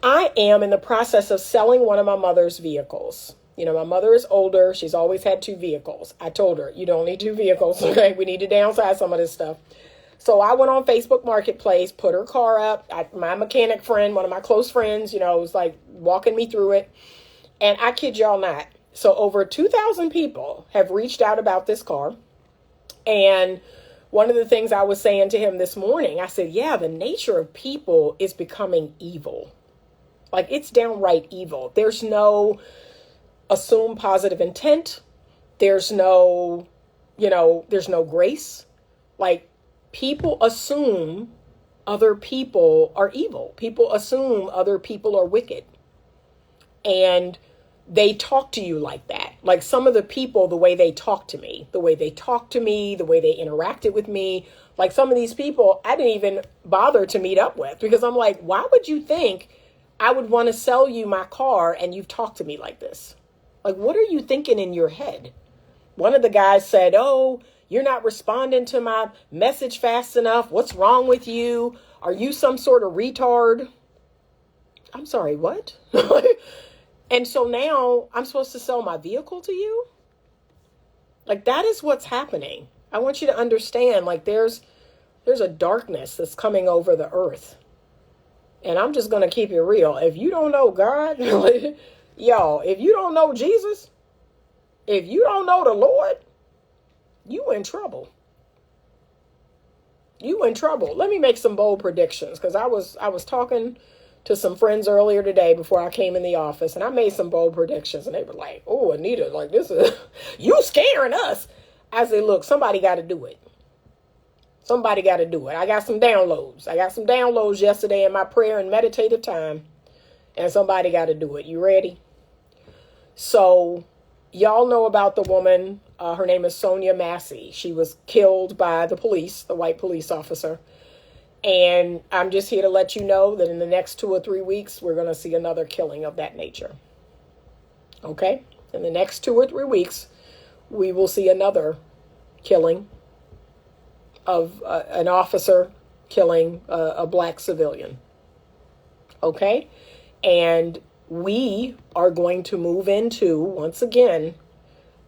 I am in the process of selling one of my mother's vehicles. My mother is older. She's always had 2 vehicles. I told her, you don't need 2 vehicles, okay? We need to downsize some of this stuff. So I went on Facebook Marketplace, put her car up. My mechanic friend, one of my close friends, was like walking me through it. And I kid y'all not. So over 2,000 people have reached out about this car. And one of the things I was saying to him this morning, I said, yeah, the nature of people is becoming evil. Like, it's downright evil. There's no assume positive intent. There's no grace. Like, people assume other people are evil. People assume other people are wicked. And they talk to you like that. Like, some of the people, the way they talk to me, the way they interacted with me, like, some of these people I didn't even bother to meet up with, because I'm like, why would you think I would want to sell you my car and you've talked to me like this? Like, what are you thinking in your head? One of the guys said, oh, you're not responding to my message fast enough. What's wrong with you? Are you some sort of retard? I'm sorry, what? And so now I'm supposed to sell my vehicle to you? Like, that is what's happening. I want you to understand, like, there's a darkness that's coming over the earth. And I'm just going to keep it real. If you don't know God, y'all, if you don't know Jesus, if you don't know the Lord, you in trouble. You in trouble. Let me make some bold predictions, because I was talking to some friends earlier today before I came in the office, and I made some bold predictions, and they were like, oh, Anita, like, this is, you scaring us. I said, look, somebody got to do it. Somebody got to do it. I got some downloads. Yesterday in my prayer and meditative time, and somebody got to do it. You ready? So y'all know about the woman. Her name is Sonia Massey. She was killed by the police, the white police officer. And I'm just here to let you know that in the next 2 or 3 weeks, we're going to see another killing of that nature. Okay? In the next 2 or 3 weeks, we will see another killing of an officer killing a black civilian. Okay? And we are going to move into, once again,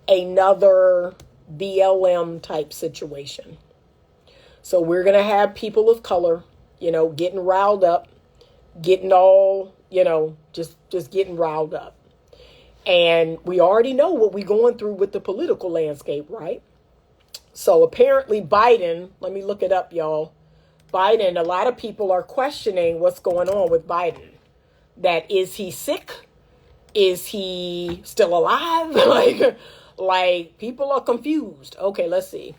another BLM type situation. So we're going to have people of color, getting riled up, getting all, just getting riled up. And we already know what we're going through with the political landscape, right? So apparently Biden, let me look it up, y'all. Biden, a lot of people are questioning what's going on with Biden. That, is he sick? Is he still alive? like people are confused. Okay, let's see.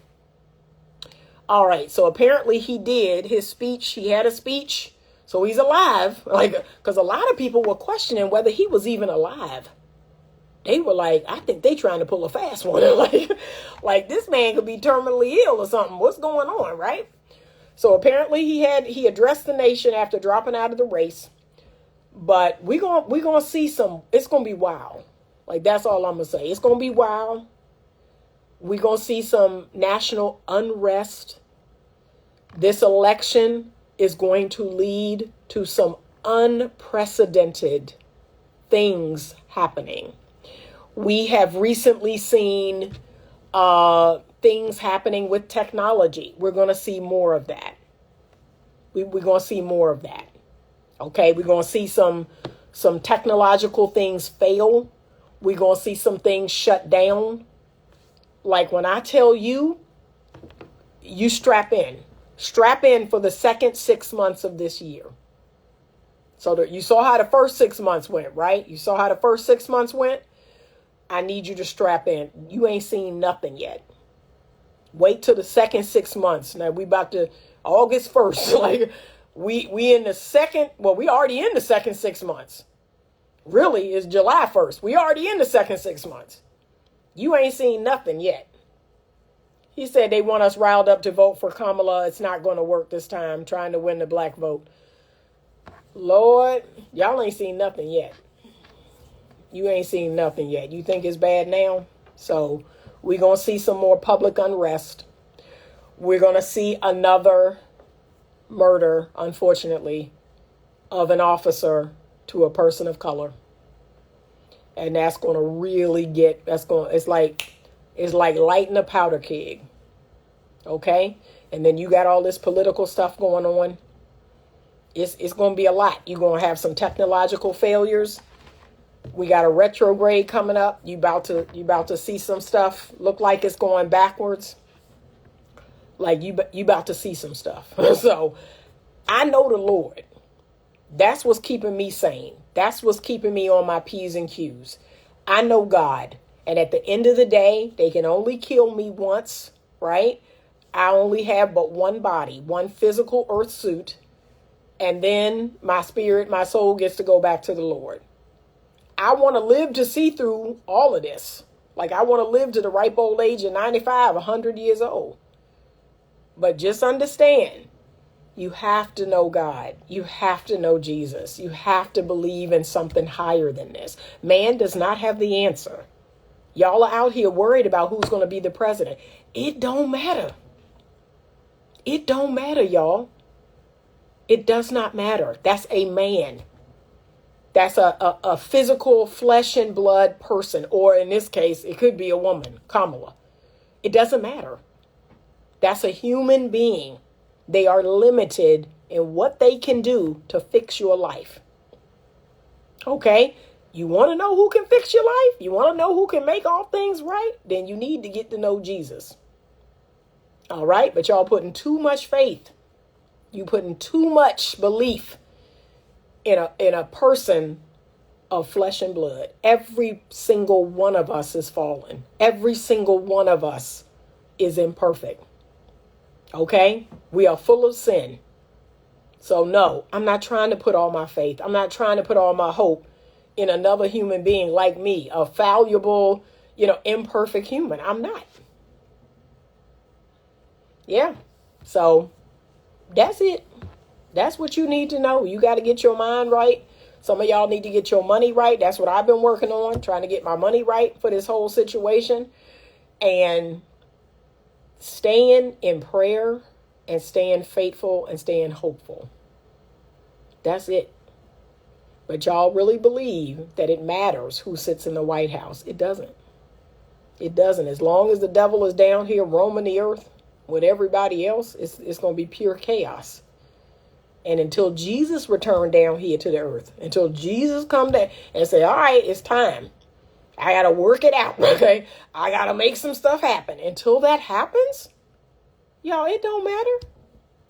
All right, so apparently he did his speech. He had a speech, so he's alive. Because a lot of people were questioning whether he was even alive. They were like, I think they trying to pull a fast one. like this man could be terminally ill or something. What's going on, right? So apparently he addressed the nation after dropping out of the race. But we're gonna see some. It's gonna be wild. Like that's all I'm gonna say. It's gonna be wild. We're gonna see some national unrest. This election is going to lead to some unprecedented things happening. We have recently seen things happening with technology. We're going to see more of that. We're going to see more of that. Okay, we're going to see some technological things fail. We're going to see some things shut down. Like when I tell you, you strap in. Strap in for the second 6 months of this year. So you saw how the first 6 months went, right? You saw how the first 6 months went? I need you to strap in. You ain't seen nothing yet. Wait till the second 6 months. Now we about to August 1st. Like we in the second, well, we already in the second 6 months. Really, it's July 1st. We already in the second 6 months. You ain't seen nothing yet. He said they want us riled up to vote for Kamala. It's not going to work this time, trying to win the black vote. Lord, y'all ain't seen nothing yet. You ain't seen nothing yet. You think it's bad now? So we're going to see some more public unrest. We're going to see another murder, unfortunately, of an officer to a person of color. And that's going to really it's like lighting a powder keg. Okay? And then you got all this political stuff going on. It's going to be a lot. You're going to have some technological failures. We got a retrograde coming up. You about to see some stuff look like it's going backwards. Like you about to see some stuff. So I know the Lord. That's what's keeping me sane. That's what's keeping me on my P's and Q's. I know God. And at the end of the day, they can only kill me once, right? I only have but one body, one physical earth suit. And then my spirit, my soul gets to go back to the Lord. I want to live to see through all of this. Like I want to live to the ripe old age of 95, 100 years old. But just understand, you have to know God. You have to know Jesus. You have to believe in something higher than this. Man does not have the answer. Y'all are out here worried about who's going to be the president. It don't matter. It don't matter, y'all. It does not matter. That's a man. That's a physical flesh and blood person. Or in this case, it could be a woman, Kamala. It doesn't matter. That's a human being. They are limited in what they can do to fix your life. Okay? You want to know who can fix your life? You want to know who can make all things right? Then you need to get to know Jesus. All right? But y'all putting too much faith. You putting too much belief in a person of flesh and blood. Every single one of us is fallen. Every single one of us is imperfect. Okay? We are full of sin. So no, I'm not trying to put all my faith. I'm not trying to put all my hope in another human being like me, a fallible, imperfect human. I'm not. Yeah. So that's it. That's what you need to know. You got to get your mind right. Some of y'all need to get your money right. That's what I've been working on, trying to get my money right for this whole situation. And staying in prayer and staying faithful and staying hopeful. That's it. But y'all really believe that it matters who sits in the White House. It doesn't. It doesn't. As long as the devil is down here roaming the earth with everybody else, it's going to be pure chaos. And until Jesus returned down here to the earth, until Jesus come down and say, all right, it's time. I got to work it out, okay? I got to make some stuff happen. Until that happens, y'all, it don't matter.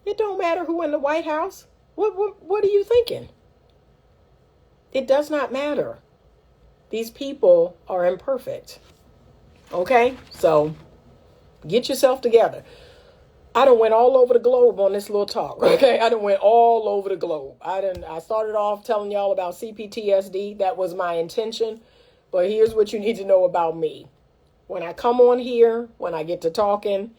It don't matter who in the White House. What are you thinking? It does not matter. These people are imperfect. Okay? So get yourself together. I done went all over the globe on this little talk. Okay? I done went all over the globe. I started off telling y'all about C-PTSD. That was my intention. But here's what you need to know about me. When I come on here, when I get to talking,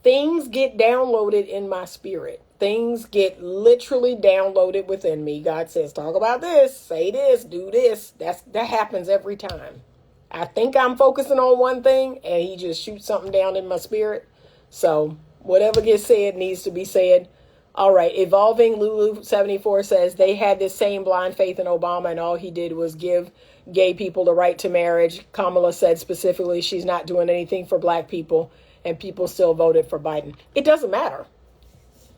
things get downloaded in my spirit. Things get literally downloaded within me. God says, talk about this, say this, do this. That happens every time. I think I'm focusing on one thing and he just shoots something down in my spirit. So whatever gets said needs to be said. All right. Evolving Lulu 74 says they had this same blind faith in Obama and all he did was give gay people the right to marriage. Kamala said specifically she's not doing anything for black people and people still voted for Biden. It doesn't matter.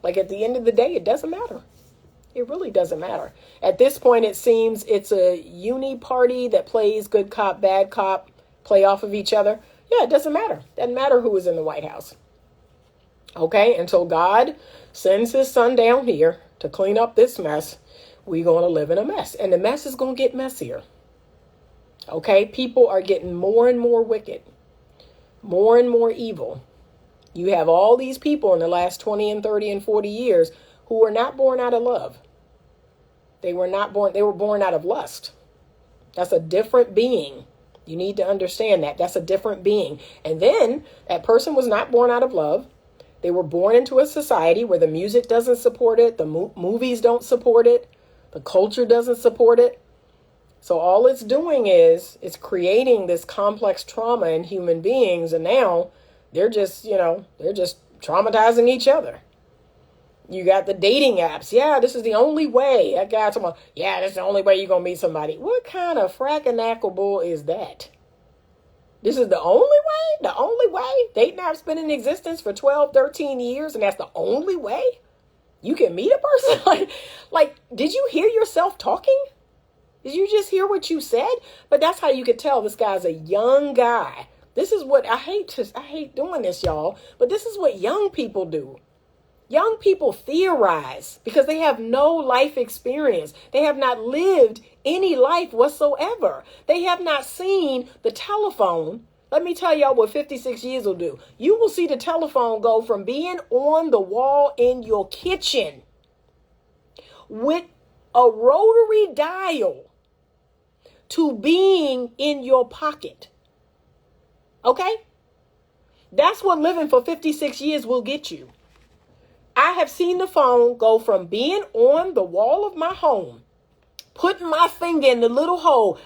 Like at the end of the day, it doesn't matter. It really doesn't matter. At this point, it seems it's a uni party that plays good cop, bad cop, play off of each other. Yeah, it doesn't matter. Doesn't matter who is in the White House. Okay, until God sends his son down here to clean up this mess, we're going to live in a mess. And the mess is going to get messier. Okay, people are getting more and more wicked, more and more evil. You have all these people in the last 20 and 30 and 40 years who were not born out of love. They were born out of lust. That's a different being. You need to understand that. That's a different being. And then that person was not born out of love. They were born into a society where the music doesn't support it. The movies don't support it. The culture doesn't support it. So all it's doing is it's creating this complex trauma in human beings. And now they're just traumatizing each other. You got the dating apps. Yeah, this is the only way. That guy talking about, yeah, this is the only way you're going to meet somebody. What kind of frackinackable is that? This is the only way? The only way? Dating apps been in existence for 12, 13 years, and that's the only way you can meet a person? like, did you hear yourself talking? Did you just hear what you said? But that's how you could tell this guy's a young guy. This is what I hate doing this, y'all, but this is what young people do. Young people theorize because they have no life experience. They have not lived any life whatsoever. They have not seen the telephone. Let me tell y'all what 56 years will do. You will see the telephone go from being on the wall in your kitchen with a rotary dial to being in your pocket. Okay? That's what living for 56 years will get you. I have seen the phone go from being on the wall of my home, putting my finger in the little hole,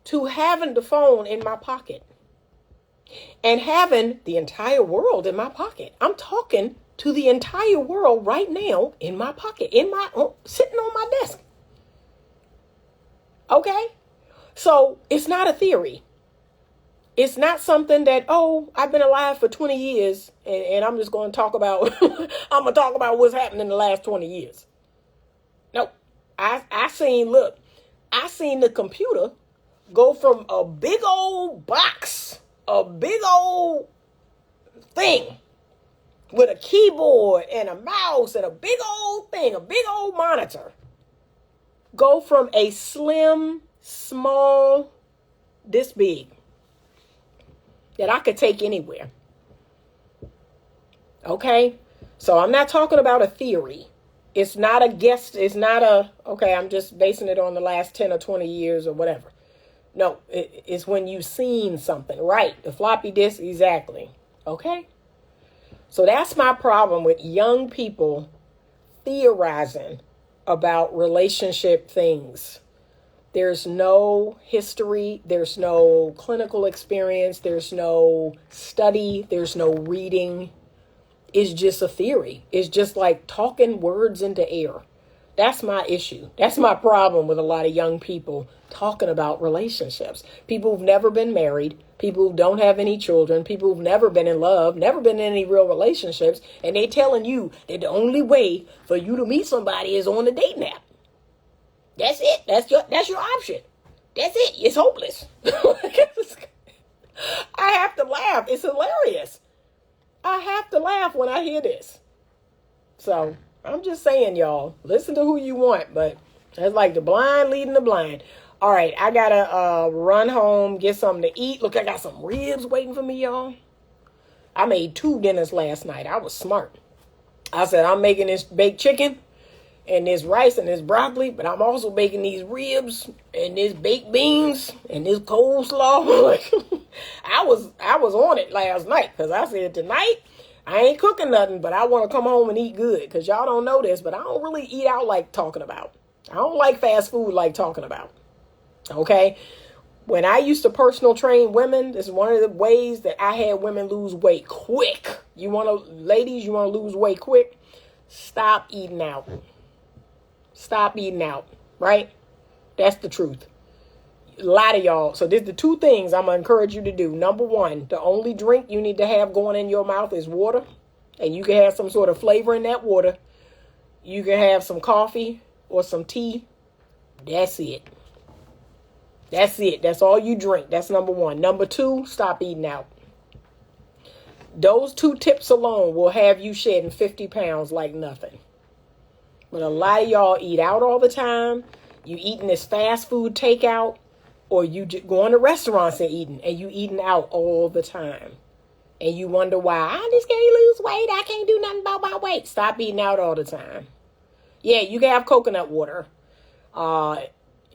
to having the phone in my pocket and having the entire world in my pocket. I'm talking to the entire world right now in my pocket, sitting on my desk. Okay? So it's not a theory. It's not something that, I've been alive for 20 years and I'm just going to talk about, I'm going to talk about what's happened in the last 20 years. No, I seen the computer go from a big old box, a big old thing with a keyboard and a mouse and a big old thing, a big old monitor, go from a slim, small, this big, that I could take anywhere. Okay? So I'm not talking about a theory. It's not a guess. It's not I'm just basing it on the last 10 or 20 years or whatever. No, it's when you've seen something. Right. The floppy disk. Exactly. Okay? So that's my problem with young people theorizing about relationship things. There's no history, there's no clinical experience, there's no study, there's no reading. It's just a theory. It's just like talking words into air. That's my issue. That's my problem with a lot of young people talking about relationships. People who've never been married, people who don't have any children, people who've never been in love, never been in any real relationships, and they telling you that the only way for you to meet somebody is on a dating app. That's it. That's your option. That's it. It's hopeless. I have to laugh. It's hilarious. I have to laugh when I hear this. So I'm just saying, y'all. Listen to who you want, but that's like the blind leading the blind. All right, I gotta run home, get something to eat. Look, I got some ribs waiting for me, y'all. I made 2 dinners last night. I was smart. I said, I'm making this baked chicken and this rice and this broccoli, but I'm also baking these ribs and this baked beans and this coleslaw. I was on it last night because I said tonight I ain't cooking nothing, but I want to come home and eat good because y'all don't know this, but I don't really eat out like talking about. I don't like fast food like talking about. Okay? When I used to personal train women, this is one of the ways that I had women lose weight quick. Ladies, you want to lose weight quick? Stop eating out. Stop eating out, right? That's the truth. A lot of y'all. So there's the 2 things I'm going to encourage you to do. Number 1, the only drink you need to have going in your mouth is water. And you can have some sort of flavor in that water. You can have some coffee or some tea. That's it. That's it. That's all you drink. That's number 1. Number 2, stop eating out. Those 2 tips alone will have you shedding 50 pounds like nothing. But a lot of y'all eat out all the time. You eating this fast food takeout, or you going to restaurants and you eating out all the time. And you wonder why. I just can't lose weight. I can't do nothing about my weight. Stop eating out all the time. Yeah, you can have coconut water.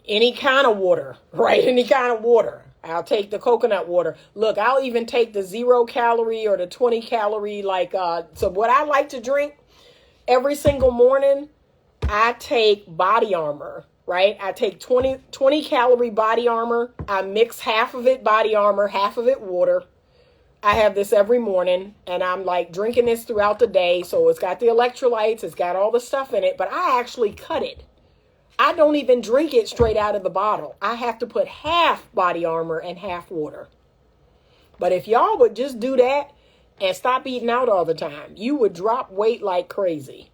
Any kind of water, right? Any kind of water. I'll take the coconut water. Look, I'll even take the 0 calorie or the 20 calorie, so what I like to drink every single morning, I take Body Armor, right? I take 20 calorie Body Armor. I mix half of it Body Armor, half of it water. I have this every morning, and I'm like drinking this throughout the day. So it's got the electrolytes, it's got all the stuff in it, but I actually cut it. I don't even drink it straight out of the bottle. I have to put half Body Armor and half water. But if y'all would just do that and stop eating out all the time, you would drop weight like crazy.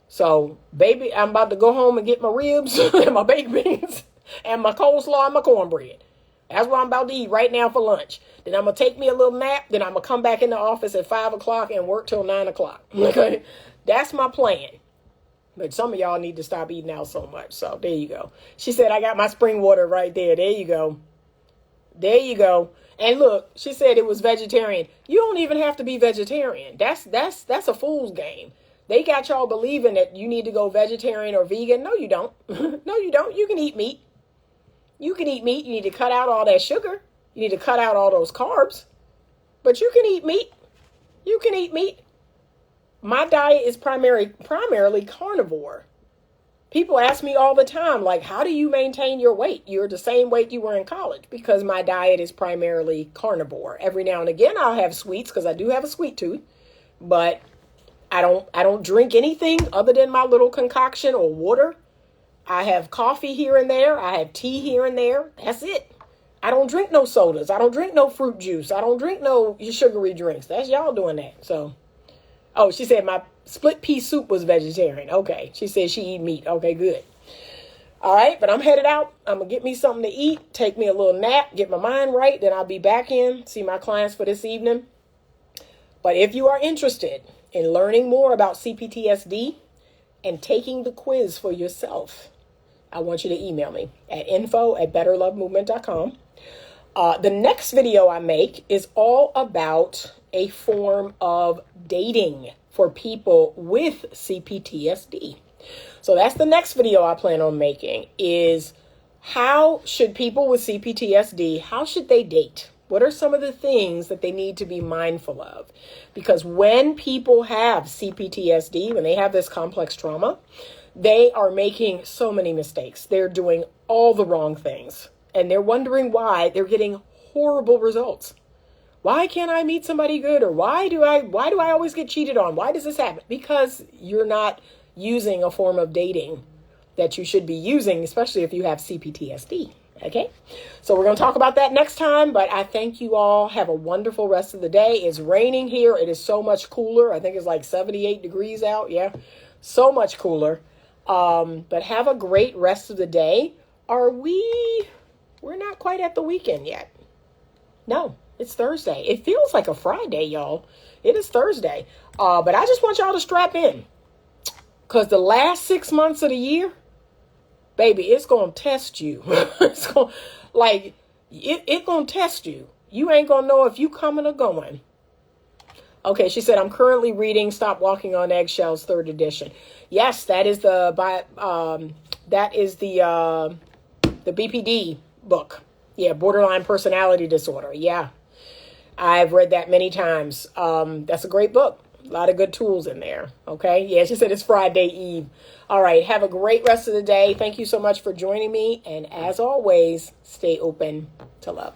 So, baby, I'm about to go home and get my ribs and my baked beans and my coleslaw and my cornbread. That's what I'm about to eat right now for lunch. Then I'm going to take me a little nap. Then I'm going to come back in the office at 5 o'clock and work till 9 o'clock. Okay? That's my plan. But some of y'all need to stop eating out so much. So there you go. She said, I got my spring water right there. There you go. There you go. And look, she said it was vegetarian. You don't even have to be vegetarian. That's a fool's game. They got y'all believing that you need to go vegetarian or vegan. No, you don't. No, you don't. You can eat meat. You can eat meat. You need to cut out all that sugar. You need to cut out all those carbs. But you can eat meat. You can eat meat. My diet is primarily carnivore. People ask me all the time, like, how do you maintain your weight? You're the same weight you were in college. Because my diet is primarily carnivore. Every now and again, I'll have sweets because I do have a sweet tooth. But I don't drink anything other than my little concoction or water. I have coffee here and there. I have tea here and there. That's it. I don't drink no sodas. I don't drink no fruit juice. I don't drink no sugary drinks. That's y'all doing that. So, oh, she said my split pea soup was vegetarian. Okay. She said she eat meat. Okay, good. All right, but I'm headed out. I'm going to get me something to eat, take me a little nap, get my mind right. Then I'll be back in, see my clients for this evening. But if you are interested in learning more about C-PTSD and taking the quiz for yourself, I want you to email me at info@betterlovemovement.com. The next video I make is all about a form of dating for people with C-PTSD. So that's the next video I plan on making, is how should people with C-PTSD, how should they date? What are some of the things that they need to be mindful of? Because when people have C-PTSD, when they have this complex trauma, they are making so many mistakes. They're doing all the wrong things. And they're wondering why they're getting horrible results. Why can't I meet somebody good? Or why do I always get cheated on? Why does this happen? Because you're not using a form of dating that you should be using, especially if you have C-PTSD. Okay, so we're going to talk about that next time, but I thank you all. Have a wonderful rest of the day. It's raining here. It is so much cooler. I think it's like 78 degrees out. Yeah, so much cooler. But have a great rest of the day. We're not quite at the weekend yet. No, it's Thursday. It feels like a Friday, y'all. It is Thursday. But I just want y'all to strap in. Because the last 6 months of the year, baby, it's going to test you. It's going like, it going to test you. You ain't going to know if you coming or going. Okay, she said, I'm currently reading Stop Walking on Eggshells, 3rd edition. Yes, that is the BPD book. Yeah, borderline personality disorder. Yeah, I've read that many times. That's a great book. A lot of good tools in there. Okay. Yeah, she said it's Friday Eve. All right. Have a great rest of the day. Thank you so much for joining me. And as always, stay open to love.